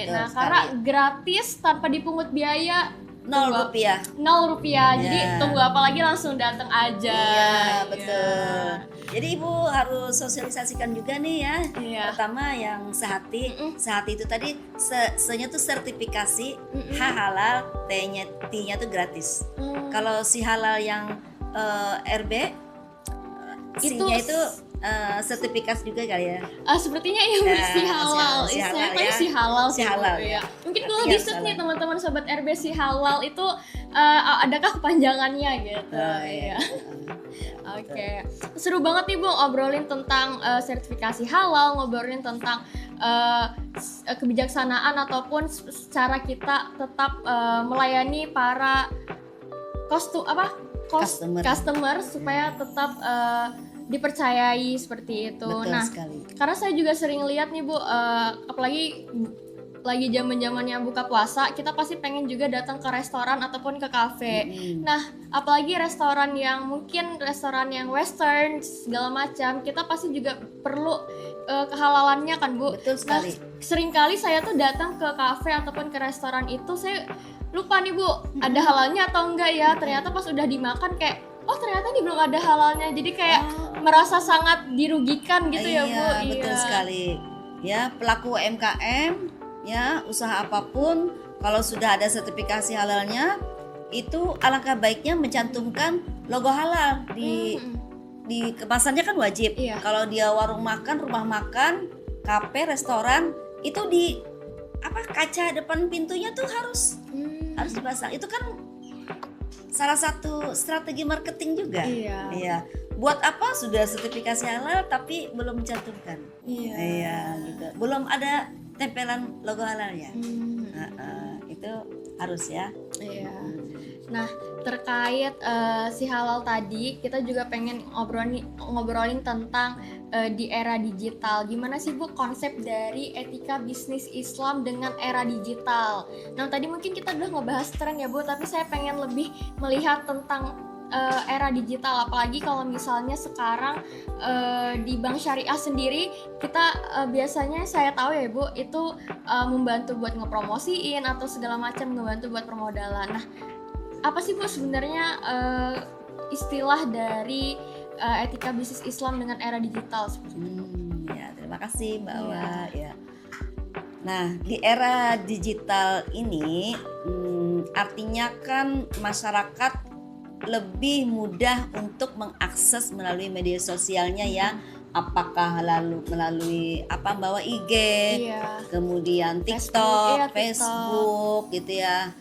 Nah karena gratis tanpa dipungut biaya. 0 rupiah. Jadi tunggu apa lagi, langsung datang aja. Iya betul. Jadi Ibu harus sosialisasikan juga nih ya. Pertama yang Sehati. Sehati itu tadi S-nya tuh sertifikasi, H halal, T-nya tuh gratis. Kalau si halal yang RB, C-nya itu sertifikat juga kali ya. Sepertinya yang Si Halal. Saya tahu Si Halal. Si Halal ya. Mungkin kalau di search nih teman-teman sobat RB Si Halal itu adakah kepanjangannya gitu. Oke. Seru banget nih Bu ngobrolin tentang sertifikasi halal, ngobrolin tentang kebijaksanaan ataupun cara kita tetap melayani para customer supaya tetap dipercayai seperti itu. Betul sekali. Karena saya juga sering lihat nih Bu, apalagi lagi zaman-zamannya buka puasa, kita pasti pengen juga datang ke restoran ataupun ke kafe. Nah, apalagi restoran yang western segala macam, kita pasti juga perlu kehalalannya kan Bu. Betul sekali. Nah, seringkali saya tuh datang ke kafe ataupun ke restoran itu saya lupa nih Bu, ada halalnya atau enggak ya. Ternyata pas udah dimakan kayak ternyata ini belum ada halalnya, jadi kayak merasa sangat dirugikan gitu ya Bu. Betul sekali. Ya, pelaku UMKM ya, usaha apapun kalau sudah ada sertifikasi halalnya itu alangkah baiknya mencantumkan logo halal di di kemasannya kan wajib. Iya. Kalau dia warung makan, rumah makan, kafe, restoran itu di kaca depan pintunya tuh harus dipasang. Itu kan salah satu strategi marketing juga. Iya. Iya. Buat apa sudah sertifikasi halal tapi belum mencantumkan? Iya. Iya, gitu. Belum ada tempelan logo halalnya. Itu harus ya. Iya. Nah, terkait si halal tadi, kita juga pengen ngobrolin tentang di era digital. Gimana sih Bu konsep dari etika bisnis Islam dengan era digital? Nah, tadi mungkin kita udah ngebahas tren ya Bu, tapi saya pengen lebih melihat tentang era digital, apalagi kalau misalnya sekarang di Bank Syariah sendiri kita biasanya saya tahu ya Bu itu membantu buat ngepromosiin atau segala macam, ngebantu buat permodalan. Nah, apa sih Bu sebenarnya istilah dari etika bisnis Islam dengan era digital? Ya, terima kasih Mbak Awa. Ya. Nah, di era digital ini artinya kan masyarakat lebih mudah untuk mengakses melalui media sosialnya ya. Apakah melalui bawa IG, kemudian TikTok, Facebook gitu ya,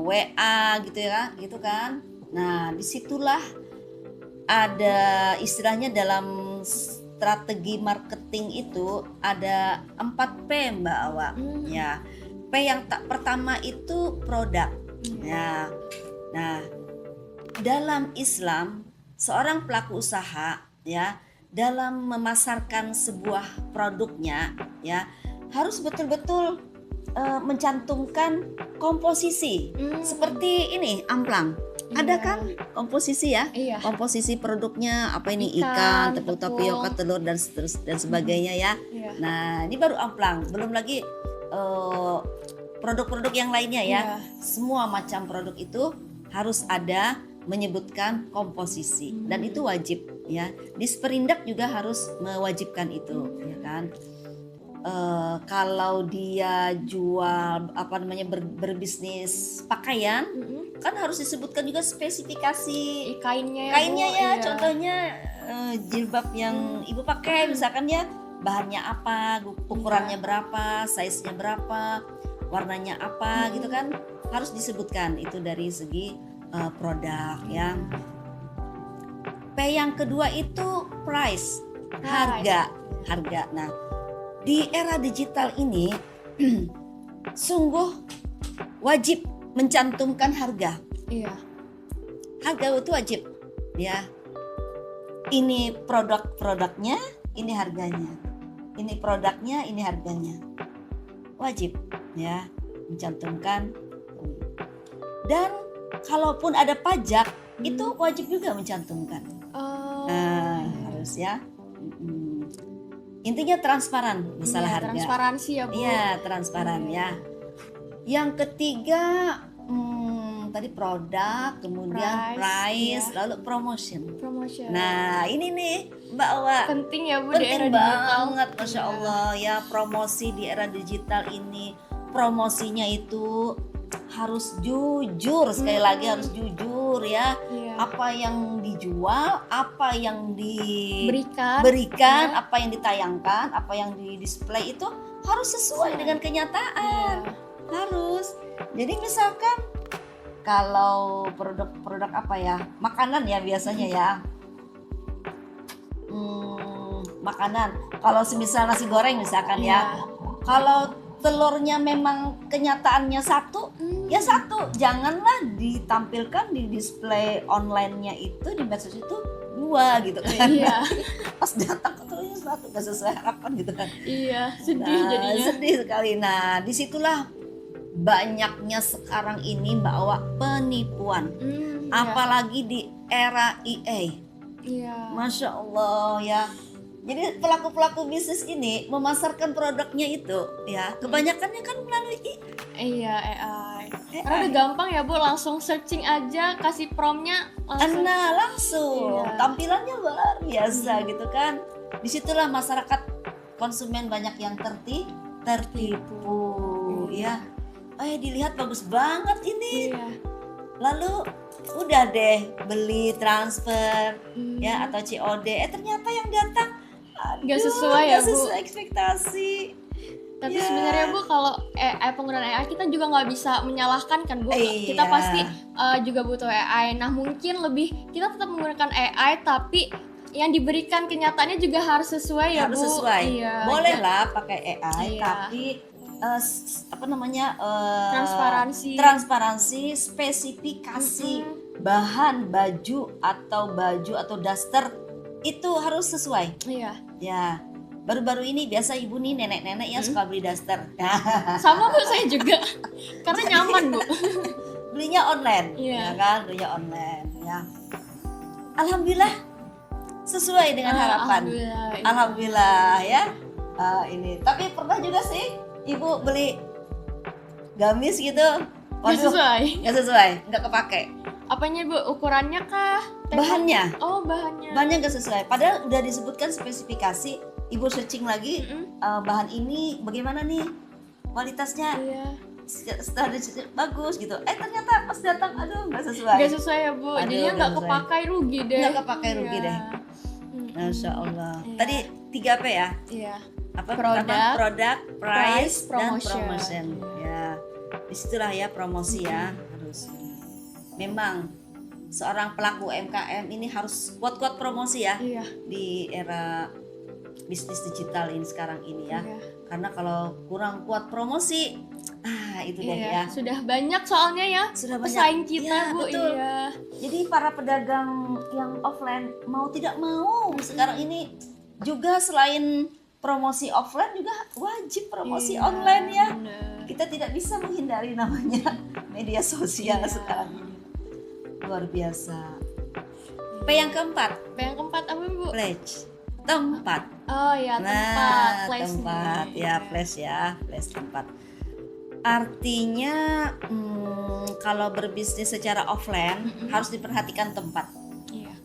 WA gitu ya, gitu kan. Nah, disitulah ada istilahnya dalam strategi marketing itu ada 4P Mbak Awa. Ya, P yang pertama itu produk. Ya. Nah, dalam Islam seorang pelaku usaha ya dalam memasarkan sebuah produknya ya harus betul-betul mencantumkan komposisi seperti ini amplang. Ada kan komposisi ya? Iya. Komposisi produknya apa ini ikan, tepung tapioka, telur dan sebagainya ya. Iya. Nah, ini baru amplang, belum lagi produk-produk yang lainnya ya. Iya. Semua macam produk itu harus ada menyebutkan komposisi dan itu wajib ya. Disperindak juga harus mewajibkan itu ya kan. Kalau dia jual berbisnis pakaian kan harus disebutkan juga spesifikasi kainnya ya. Iya. Contohnya jilbab yang ibu pakai misalkan ya, bahannya apa, ukurannya berapa, size-nya berapa, warnanya apa gitu kan, harus disebutkan itu dari segi produk ya. P yang kedua itu price, harga. Nah, di era digital ini sungguh wajib mencantumkan harga. Iya. Harga itu wajib ya. Ini produknya, ini harganya. Ini produknya, ini harganya. Wajib ya mencantumkan. Dan kalaupun ada pajak itu wajib juga mencantumkan. Harus ya. Intinya transparan masalah harga. Transparansi ya Bu. Iya, transparan ya. Yang ketiga tadi produk, kemudian price, lalu promotion. Nah, ini nih Mbak Awa. Penting ya Bu di era digital. Banget, Masya Allah ya, promosi di era digital ini. Promosinya itu harus jujur, sekali lagi harus jujur ya. Apa yang dijual, apa yang diberikan, apa yang ditayangkan, apa yang di display itu harus sesuai dengan kenyataan. Harus. Jadi misalkan kalau produk apa ya, makanan ya biasanya ya. Makanan. Kalau semisal nasi goreng misalkan ya. Kalau telurnya memang kenyataannya satu, ya satu. Janganlah ditampilkan di display online-nya itu di medsos itu dua gitu kan. Iya. Pas datang telurnya satu, gak sesuai harapan gitu kan. Iya, sedih jadinya. Sedih sekali. Nah, disitulah banyaknya sekarang ini Mbak Awa penipuan. Apalagi di era EA. Iya. Masya Allah ya. Jadi pelaku-pelaku bisnis ini memasarkan produknya itu ya kebanyakannya kan melalui Iya, AI. Karena udah gampang ya Bu, langsung searching aja, kasih promptnya langsung. Iya. Tampilannya luar biasa gitu kan. Disitulah masyarakat konsumen banyak yang tertipu ya. Dilihat bagus banget ini. Iya. Lalu udah deh beli transfer ya atau COD, ternyata yang datang Nggak sesuai ya, nggak Bu? sesuai ekspektasi. Tapi Ya. sebenarnya Bu, kalau penggunaan AI kita juga nggak bisa menyalahkan kan Bu. Kita Iya. pasti juga butuh AI. Nah mungkin lebih kita tetap menggunakan AI, tapi yang diberikan kenyataannya juga harus sesuai ya Harus Bu. sesuai. Iya. Boleh lah pakai AI, Iya. tapi apa namanya Transparansi. transparansi, spesifikasi bahan baju atau daster itu harus sesuai. Iya. Ya, baru-baru ini biasa ibu nih nenek-nenek yang suka beli daster. Sama Bu, saya juga. Karena nyaman Bu. Belinya online, Iya. ya kan? Belinya online, ya. Alhamdulillah sesuai dengan harapan. Alhamdulillah. Iya. Alhamdulillah ya. Ini. Tapi pernah juga sih ibu beli gamis gitu. Nggak sesuai. Nggak sesuai, nggak kepake. Apanya Bu? Ukurannya kah? Bahannya, Oh, bahannya. bahannya nggak sesuai. Padahal udah disebutkan spesifikasi. Ibu searching lagi bahan ini bagaimana nih kualitasnya. Iya. Setelah bagus gitu. Ternyata pas datang aduh nggak sesuai. Nggak sesuai ya Bu. Aduh, Jadinya nggak nggak sesuai. kepakai, rugi deh. Nggak kepakai, rugi Iya. deh. Masya Allah. Iya. Tadi 3P ya. Iya. Apa Produk, pertama? Produk, price, dan promotion. promotion. Ya, disitulah ya promosi ya harus. Memang seorang pelaku UMKM ini harus kuat-kuat promosi ya Iya. di era bisnis digital ini sekarang ini ya. Iya. Karena kalau kurang kuat promosi, itu deh Iya. ya. Sudah banyak soalnya ya Sudah banyak. pesaing kita Ya, Bu. betul. Iya. Jadi para pedagang yang offline mau tidak mau sekarang ini juga selain promosi offline juga wajib promosi Iya, online ya. bener. Kita tidak bisa menghindari namanya media sosial Iya. sekarang ini. Luar biasa. P yang keempat, P yang keempat apa Bu? pledge. Tempat. Oh ya, tempat. Place tempat nih. ya, place ya, place tempat. Artinya kalau berbisnis secara offline harus diperhatikan tempat. Iya.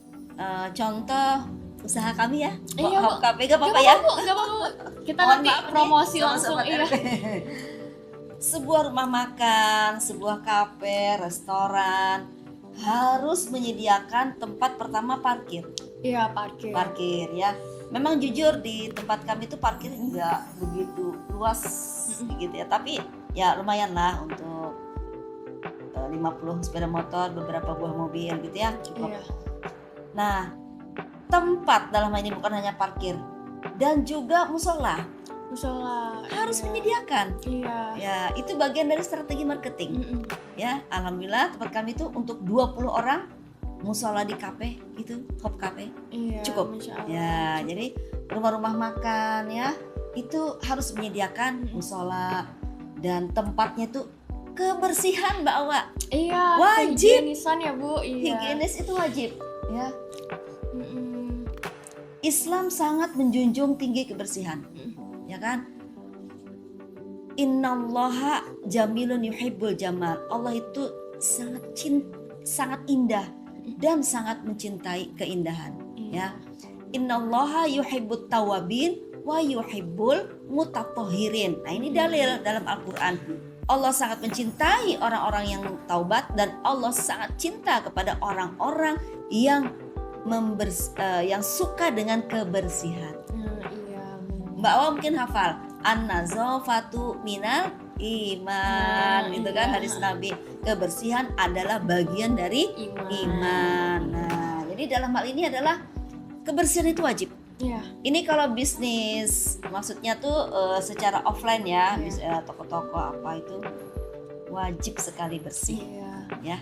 Contoh usaha kami ya, Iya, Bu. KP gak apa-apa Nggak ya. apa-apa, nggak apa-apa. Kita Mohon nanti maaf nih, promosi sama langsung. Sobat Iya. RB. Sebuah rumah makan, sebuah kafe, restoran harus menyediakan tempat pertama parkir. Iya, parkir. Parkir ya. Memang jujur di tempat kami itu parkir nggak begitu luas gitu ya, tapi ya lumayan lah untuk 50 sepeda motor, beberapa buah mobil gitu ya, cukup. Iya. Nah, tempat dalam hal ini bukan hanya parkir dan juga musola Musola. harus Iya. menyediakan. Iya. Ya, itu bagian dari strategi marketing. Mm-mm. Ya, alhamdulillah tempat kami itu untuk 20 orang musola di kafe gitu, hop kafe. Iya. Cukup. Masya Allah. Ya, jadi rumah-rumah makan ya itu harus menyediakan musola dan tempatnya tuh kebersihan Mbak Awa. Iya. Wajib. Kehigienisan ya Bu. Iya. Higienis itu wajib ya. Mm-mm. Islam sangat menjunjung tinggi kebersihan. Ya kan? Innallaha jamilun yuhibbul jamal. Allah itu sangat indah dan sangat mencintai keindahan. Ya. Innallaha yuhibbut tawabin wa yuhibbul mutatahhirin. Nah, ini dalil dalam Al-Qur'an. Allah sangat mencintai orang-orang yang taubat dan Allah sangat cinta kepada orang-orang yang yang suka dengan kebersihan. Iya. Mbak Awa mungkin hafal an-nazafatu minal iman, gitu kan, iya. hadis Nabi. Kebersihan adalah bagian dari iman. Nah, jadi dalam hal ini adalah kebersihan itu wajib. Iya. Ini kalau bisnis, maksudnya tuh secara offline ya, toko-toko apa itu wajib sekali bersih Iya. ya.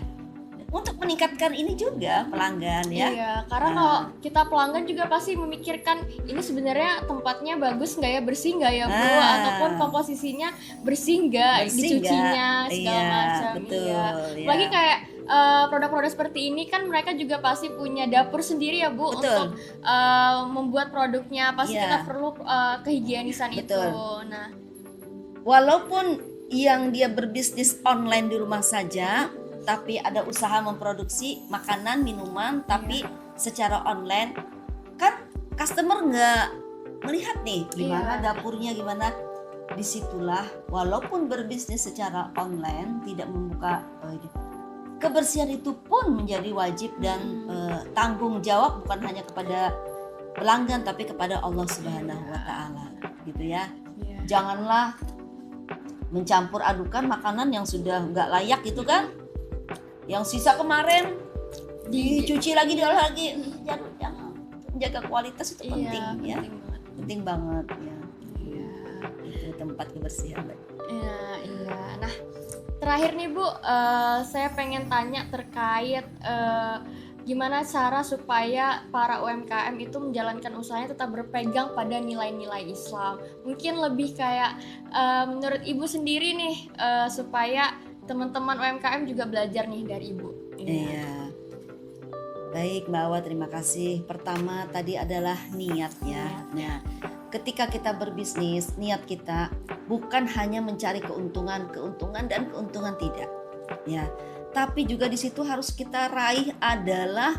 Untuk meningkatkan ini juga pelanggan ya. Iya, karena kalau kita pelanggan juga pasti memikirkan ini sebenarnya tempatnya bagus nggak ya, bersih nggak ya Bu, ataupun komposisinya bersih nggak, Bersih dicucinya nggak? segala Iya, macam. betul, Iya. ya. Lagi kayak produk-produk seperti ini kan mereka juga pasti punya dapur sendiri ya Bu. Betul. Untuk membuat produknya pasti Iya. kita perlu kehigienisan itu. Betul. Nah, Walaupun yang dia berbisnis online di rumah saja, tapi ada usaha memproduksi makanan, minuman, tapi secara online, kan customer nggak melihat nih gimana Iya. dapurnya, gimana. Disitulah walaupun berbisnis secara online tidak membuka kebersihan itu pun menjadi wajib dan tanggung jawab bukan hanya kepada pelanggan tapi kepada Allah Subhanahu wa taala gitu ya. Iya. Janganlah mencampur adukan makanan yang sudah nggak layak gitu kan. Yang sisa kemarin dicuci lagi diolah lagi. Jangan, menjaga kualitas itu penting ya. Penting banget. Penting banget ya. Iya. Itu tempat kebersihan. Iya, iya. Nah, terakhir nih Bu, saya pengen tanya terkait gimana cara supaya para UMKM itu menjalankan usahanya tetap berpegang pada nilai-nilai Islam. Mungkin lebih kayak menurut Ibu sendiri nih, supaya teman-teman UMKM juga belajar nih dari Ibu. Iya. Baik Mbak Awa, terima kasih. Pertama tadi adalah niat ya. Nah, ketika kita berbisnis, niat kita bukan hanya mencari keuntungan dan keuntungan tidak. Ya, tapi juga di situ harus kita raih adalah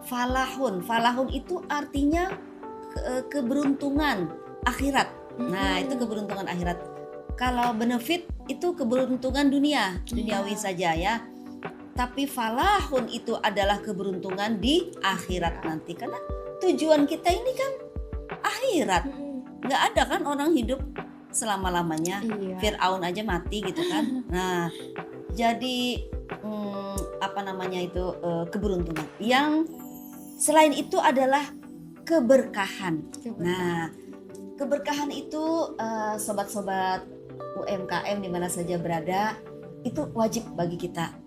falahun. Falahun itu artinya keberuntungan akhirat. Nah, itu keberuntungan akhirat. Kalau benefit itu keberuntungan duniawi saja ya. Tapi falahun itu adalah keberuntungan di akhirat nanti. Karena tujuan kita ini kan akhirat. Nggak ada kan orang hidup selama-lamanya. Iya. Fir'aun aja mati gitu kan. Nah, jadi keberuntungan. Yang selain itu adalah keberkahan. Nah, keberkahan itu sobat-sobat UMKM di mana saja berada itu wajib bagi kita.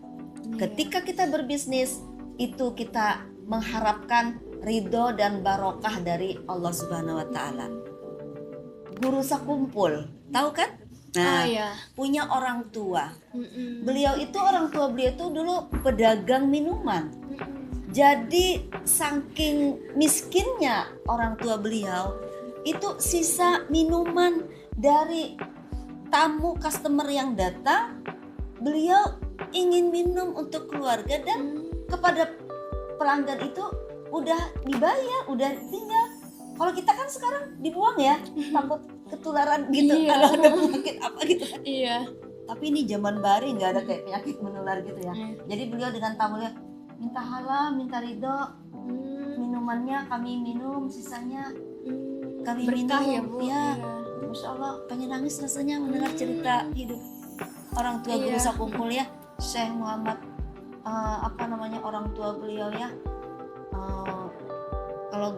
Ketika kita berbisnis itu kita mengharapkan ridho dan barokah dari Allah Subhanahu wa taala. Guru Sakumpul, tahu kan? Nah, punya orang tua. Orang tua beliau itu dulu pedagang minuman. Jadi saking miskinnya orang tua beliau, itu sisa minuman dari tamu customer yang datang, beliau ingin minum untuk keluarga dan kepada pelanggan itu udah dibayar, udah tinggal. Kalau kita kan sekarang dibuang ya, takut ketularan gitu, kalau ada penyakit apa gitu kan. Iya. Tapi ini zaman baru nggak ada kayak penyakit menular gitu ya. Jadi beliau dengan tamunya minta halal, minta ridho, minumannya kami minum, sisanya kami berkah minum. Ya, Bu. Ya, Masya Allah, pengen nangis rasanya mendengar cerita hidup orang tua Guru Sakumpul ya, Syekh Muhammad orang tua beliau ya. Kalau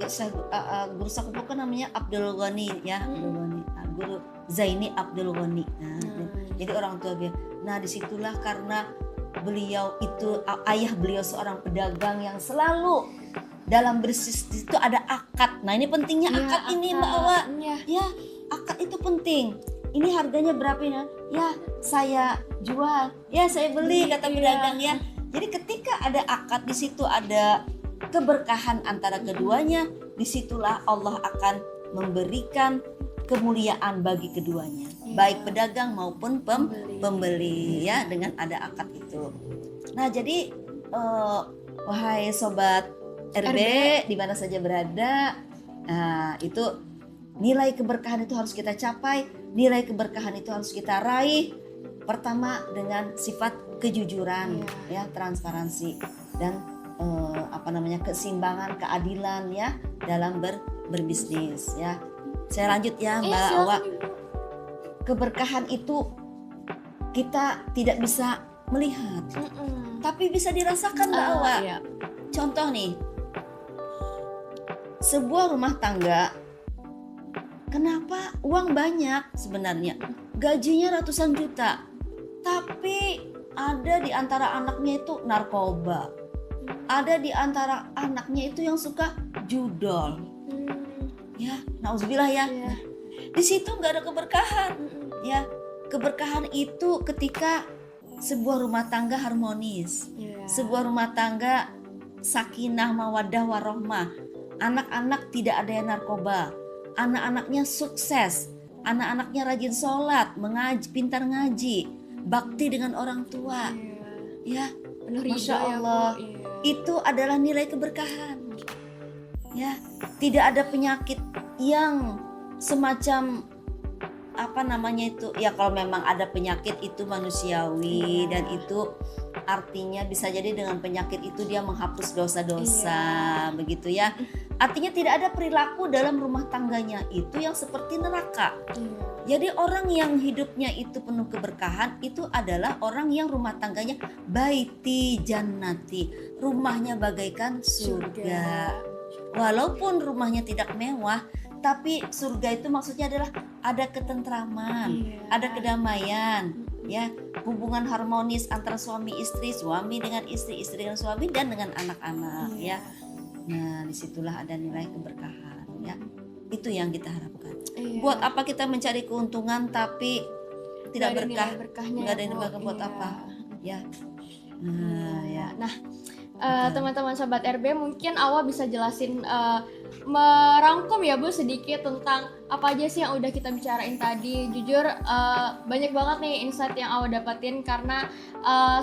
Guru Sakumpul kan namanya Abdul Ghani ya, Abdul Ghani. Guru Zaini Abdul Ghani. Nah, jadi orang tua beliau. Nah, disitulah karena beliau itu ayah beliau seorang pedagang yang selalu dalam bisnis itu ada akad. Nah, ini pentingnya akad ini Mbak Awa. Ya, akad itu penting. Ini harganya berapa ya? Ya, saya jual. Ya, saya beli kata pedagang ya. Jadi ketika ada akad di situ ada keberkahan antara keduanya, disitulah Allah akan memberikan kemuliaan bagi keduanya, baik pedagang maupun pembeli ya, dengan ada akad itu. Nah, jadi wahai sobat RB di mana saja berada, itu nilai keberkahan itu harus kita capai, nilai keberkahan itu harus kita raih. Pertama dengan sifat kejujuran, ya, transparansi dan keseimbangan, keadilan ya dalam berbisnis ya. Saya lanjut ya Mbak Awa. Keberkahan itu kita tidak bisa melihat, tapi bisa dirasakan Mbak Awa. Contoh nih, sebuah rumah tangga, kenapa uang banyak sebenarnya, gajinya ratusan juta, tapi ada di antara anaknya itu narkoba, ada di antara anaknya itu yang suka judol, ya, nauzubillah ya. Di situ nggak ada keberkahan, ya. Keberkahan itu ketika sebuah rumah tangga harmonis, sebuah rumah tangga sakinah, mawaddah, warohmah. Anak-anak tidak ada yang narkoba, anak-anaknya sukses, anak-anaknya rajin sholat, mengaji, pintar ngaji, bakti dengan orang tua, ya, Masya Allah, itu adalah nilai keberkahan, ya. Tidak ada penyakit yang semacam ya, kalau memang ada penyakit itu manusiawi dan itu artinya bisa jadi dengan penyakit itu dia menghapus dosa-dosa, begitu ya. Artinya tidak ada perilaku dalam rumah tangganya itu yang seperti neraka. Jadi orang yang hidupnya itu penuh keberkahan itu adalah orang yang rumah tangganya baiti jannati, rumahnya bagaikan surga. Walaupun rumahnya tidak mewah, tapi surga itu maksudnya adalah ada ketentraman, ada kedamaian, ya, hubungan harmonis antara suami istri, suami dengan istri, istri dengan suami, dan dengan anak-anak, ya. Nah, disitulah ada nilai keberkahan, ya. Itu yang kita harapkan. Buat apa kita mencari keuntungan tapi tidak berkah? Nggak ada nilai berkah buat apa? Ya. Nah, teman-teman sobat RB, mungkin Awa bisa jelasin merangkum ya Bu sedikit tentang apa aja sih yang udah kita bicarain tadi. Jujur banyak banget nih insight yang Awa dapatin, karena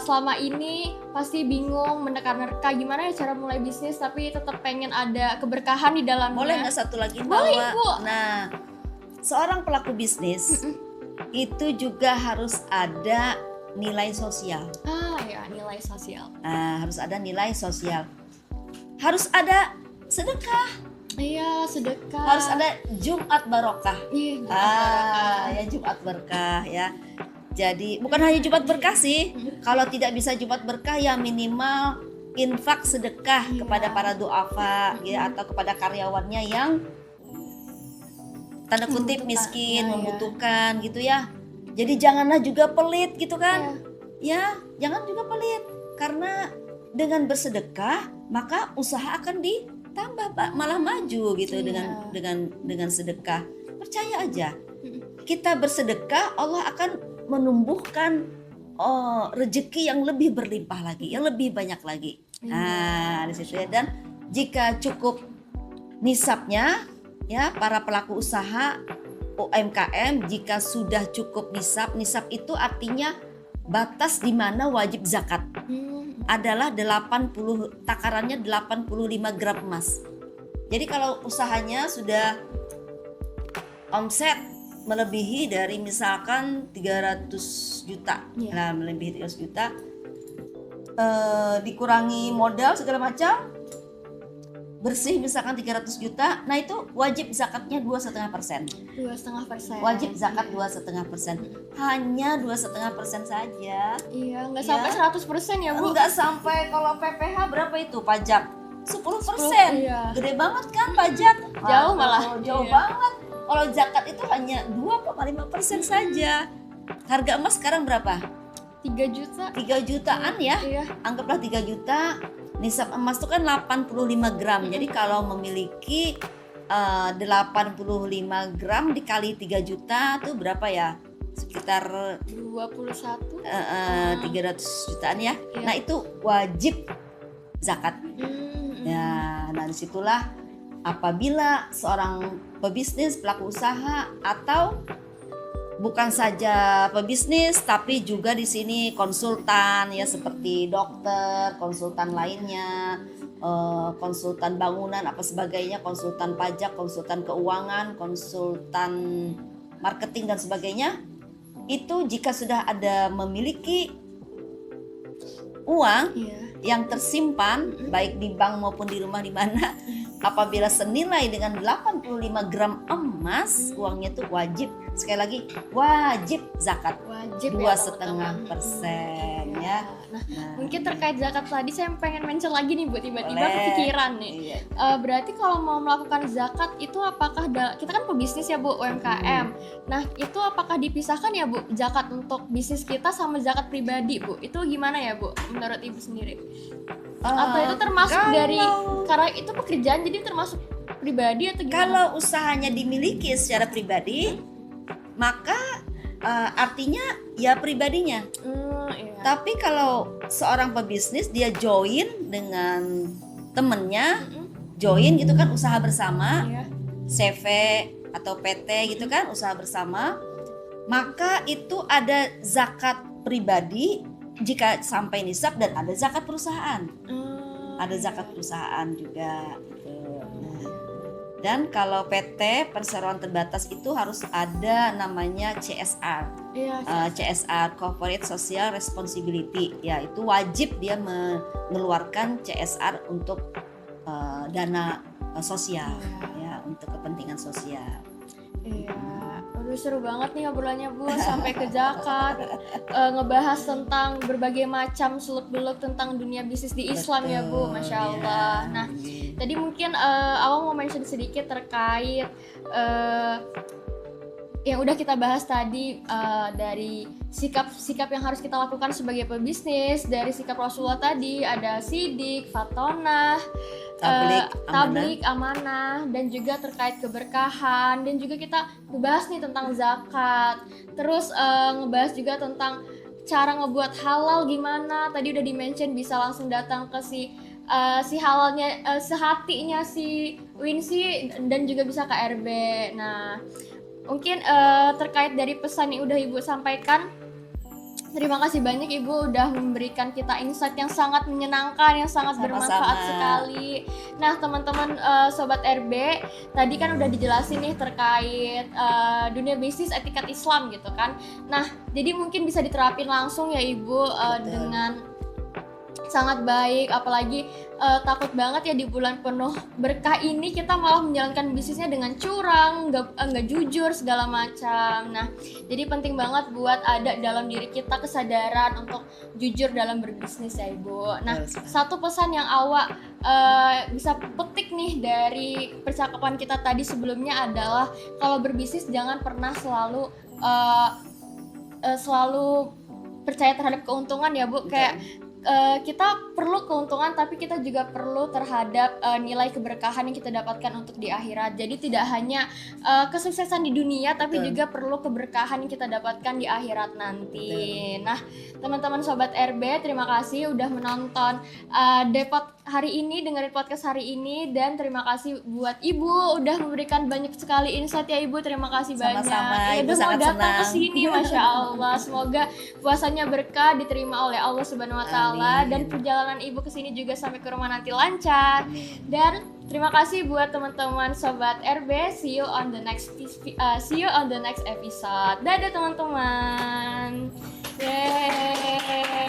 selama ini pasti bingung menerka-nerka gimana ya cara mulai bisnis tapi tetap pengen ada keberkahan di dalamnya. Boleh nggak satu lagi Boleh, bahwa Bu. Nah, seorang pelaku bisnis itu juga harus ada nilai sosial. Nilai sosial. Harus ada nilai sosial. Harus ada sedekah. Iya, sedekah. Harus ada Jumat barokah. Jumat ya Jumat berkah ya. Jadi bukan hanya Jumat berkah sih. Kalau tidak bisa Jumat berkah ya minimal infak sedekah kepada para duafa ya, atau kepada karyawannya yang tanda kutip miskin, membutuhkan gitu ya. Jadi janganlah juga pelit gitu kan. Ya, jangan juga pelit, karena dengan bersedekah maka usaha akan ditambah malah maju gitu dengan sedekah. Percaya aja. Kita bersedekah, Allah akan menumbuhkan rezeki yang lebih berlimpah lagi, yang lebih banyak lagi. Nah, di situ ya. Dan jika cukup nisabnya ya, para pelaku usaha UMKM, jika sudah cukup nisab itu artinya batas di mana wajib zakat adalah 80, takarannya 85 gram emas. Jadi kalau usahanya sudah omset melebihi dari misalkan 300 juta, nah melebihi 300 juta, dikurangi modal segala macam, bersih misalkan 300 juta, nah itu wajib zakatnya 2,5%. 2,5%. Wajib zakat 2,5%. Hanya 2,5% saja. Iya, nggak sampai 100% ya Bu? Nggak sampai. Kalau PPh berapa itu pajak? 10%. Gede banget kan pajak? Jauh malah. Jauh banget. Kalau zakat itu hanya 2,5% saja. Harga emas sekarang berapa? 3 juta. 3 jutaan ya. Anggaplah 3 juta. Nisab emas itu kan 85 gram. Jadi kalau memiliki 85 gram dikali 3 juta itu berapa ya? Sekitar 21. 300 jutaan ya. Nah, itu wajib zakat. Ya, nah disitulah apabila seorang pebisnis, pelaku usaha, atau bukan saja pebisnis tapi juga di sini konsultan ya, seperti dokter, konsultan lainnya, konsultan bangunan apa sebagainya, konsultan pajak, konsultan keuangan, konsultan marketing dan sebagainya. Itu jika sudah ada memiliki uang yang tersimpan baik di bank maupun di rumah di mana, apabila senilai dengan 85 gram emas, uangnya itu wajib, sekali lagi wajib zakat, 2,5% ya. Nah, mungkin terkait zakat tadi saya pengen mention lagi nih Bu, tiba-tiba kepikiran nih. Berarti kalau mau melakukan zakat itu apakah kita kan pebisnis ya Bu, UMKM. Nah, itu apakah dipisahkan ya Bu, zakat untuk bisnis kita sama zakat pribadi Bu? Itu gimana ya Bu menurut Ibu sendiri? Atau itu termasuk dari, karena itu pekerjaan jadi termasuk pribadi atau gimana? Kalau usahanya dimiliki secara pribadi, maka artinya ya pribadinya. Tapi kalau seorang pebisnis dia join dengan temennya, join gitu kan, usaha bersama, CV atau PT gitu kan, usaha bersama, maka itu ada zakat pribadi jika sampai nisab, dan ada zakat perusahaan. Ada zakat perusahaan juga gitu. Dan kalau PT perseroan terbatas itu harus ada namanya CSR. Iya. CSR Corporate Social Responsibility. Ya, itu wajib dia mengeluarkan CSR untuk dana sosial, ya, untuk kepentingan sosial. Iya. Aduh, seru banget nih obrolannya Bu, sampai ke zakat, ngebahas tentang berbagai macam seluk-beluk tentang dunia bisnis di Islam. Betul, ya Bu, Masya Allah. Ya. Nah, tadi mungkin awal mau mention sedikit terkait yang udah kita bahas tadi, dari sikap yang harus kita lakukan sebagai pebisnis, dari sikap Rasulullah tadi, ada sidik, fatonah, tablik, amanah, dan juga terkait keberkahan, dan juga kita ngebahas nih tentang zakat, terus ngebahas juga tentang cara ngebuat halal gimana. Tadi udah di-mention bisa langsung datang ke si halalnya, sehatinya si Winsi, dan juga bisa ke RB. Nah, mungkin terkait dari pesan yang udah Ibu sampaikan, terima kasih banyak Ibu udah memberikan kita insight yang sangat menyenangkan, yang sangat bermanfaat sekali. Nah, teman-teman Sobat RB, tadi kan udah dijelasin nih terkait dunia bisnis etikat Islam gitu kan. Nah, jadi mungkin bisa diterapin langsung ya Ibu dengan sangat baik, apalagi takut banget ya di bulan penuh berkah ini kita malah menjalankan bisnisnya dengan curang, nggak jujur segala macam. Nah, jadi penting banget buat ada dalam diri kita kesadaran untuk jujur dalam berbisnis ya Ibu. Nah, satu pesan yang awak bisa petik nih dari percakapan kita tadi sebelumnya adalah kalau berbisnis jangan pernah selalu percaya terhadap keuntungan ya Bu. Kayak kita perlu keuntungan, tapi kita juga perlu terhadap nilai keberkahan yang kita dapatkan untuk di akhirat. Jadi tidak hanya kesuksesan di dunia, tapi juga perlu keberkahan yang kita dapatkan di akhirat nanti. Nah, teman-teman Sobat RB, terima kasih udah menonton Depot hari ini, dengerin podcast hari ini, dan terima kasih buat Ibu udah memberikan banyak sekali insight ya Ibu. Terima kasih banyak. Sama-sama, Ibu udah sangat mau datang senang ke sini, Masya Allah. Semoga puasanya berkah, diterima oleh Allah Subhanahu Wa Taala. Dan perjalanan Ibu ke sini juga sampai ke rumah nanti lancar. Dan terima kasih buat teman-teman Sobat RB. See you on the next episode. Dadah teman-teman. Yeay.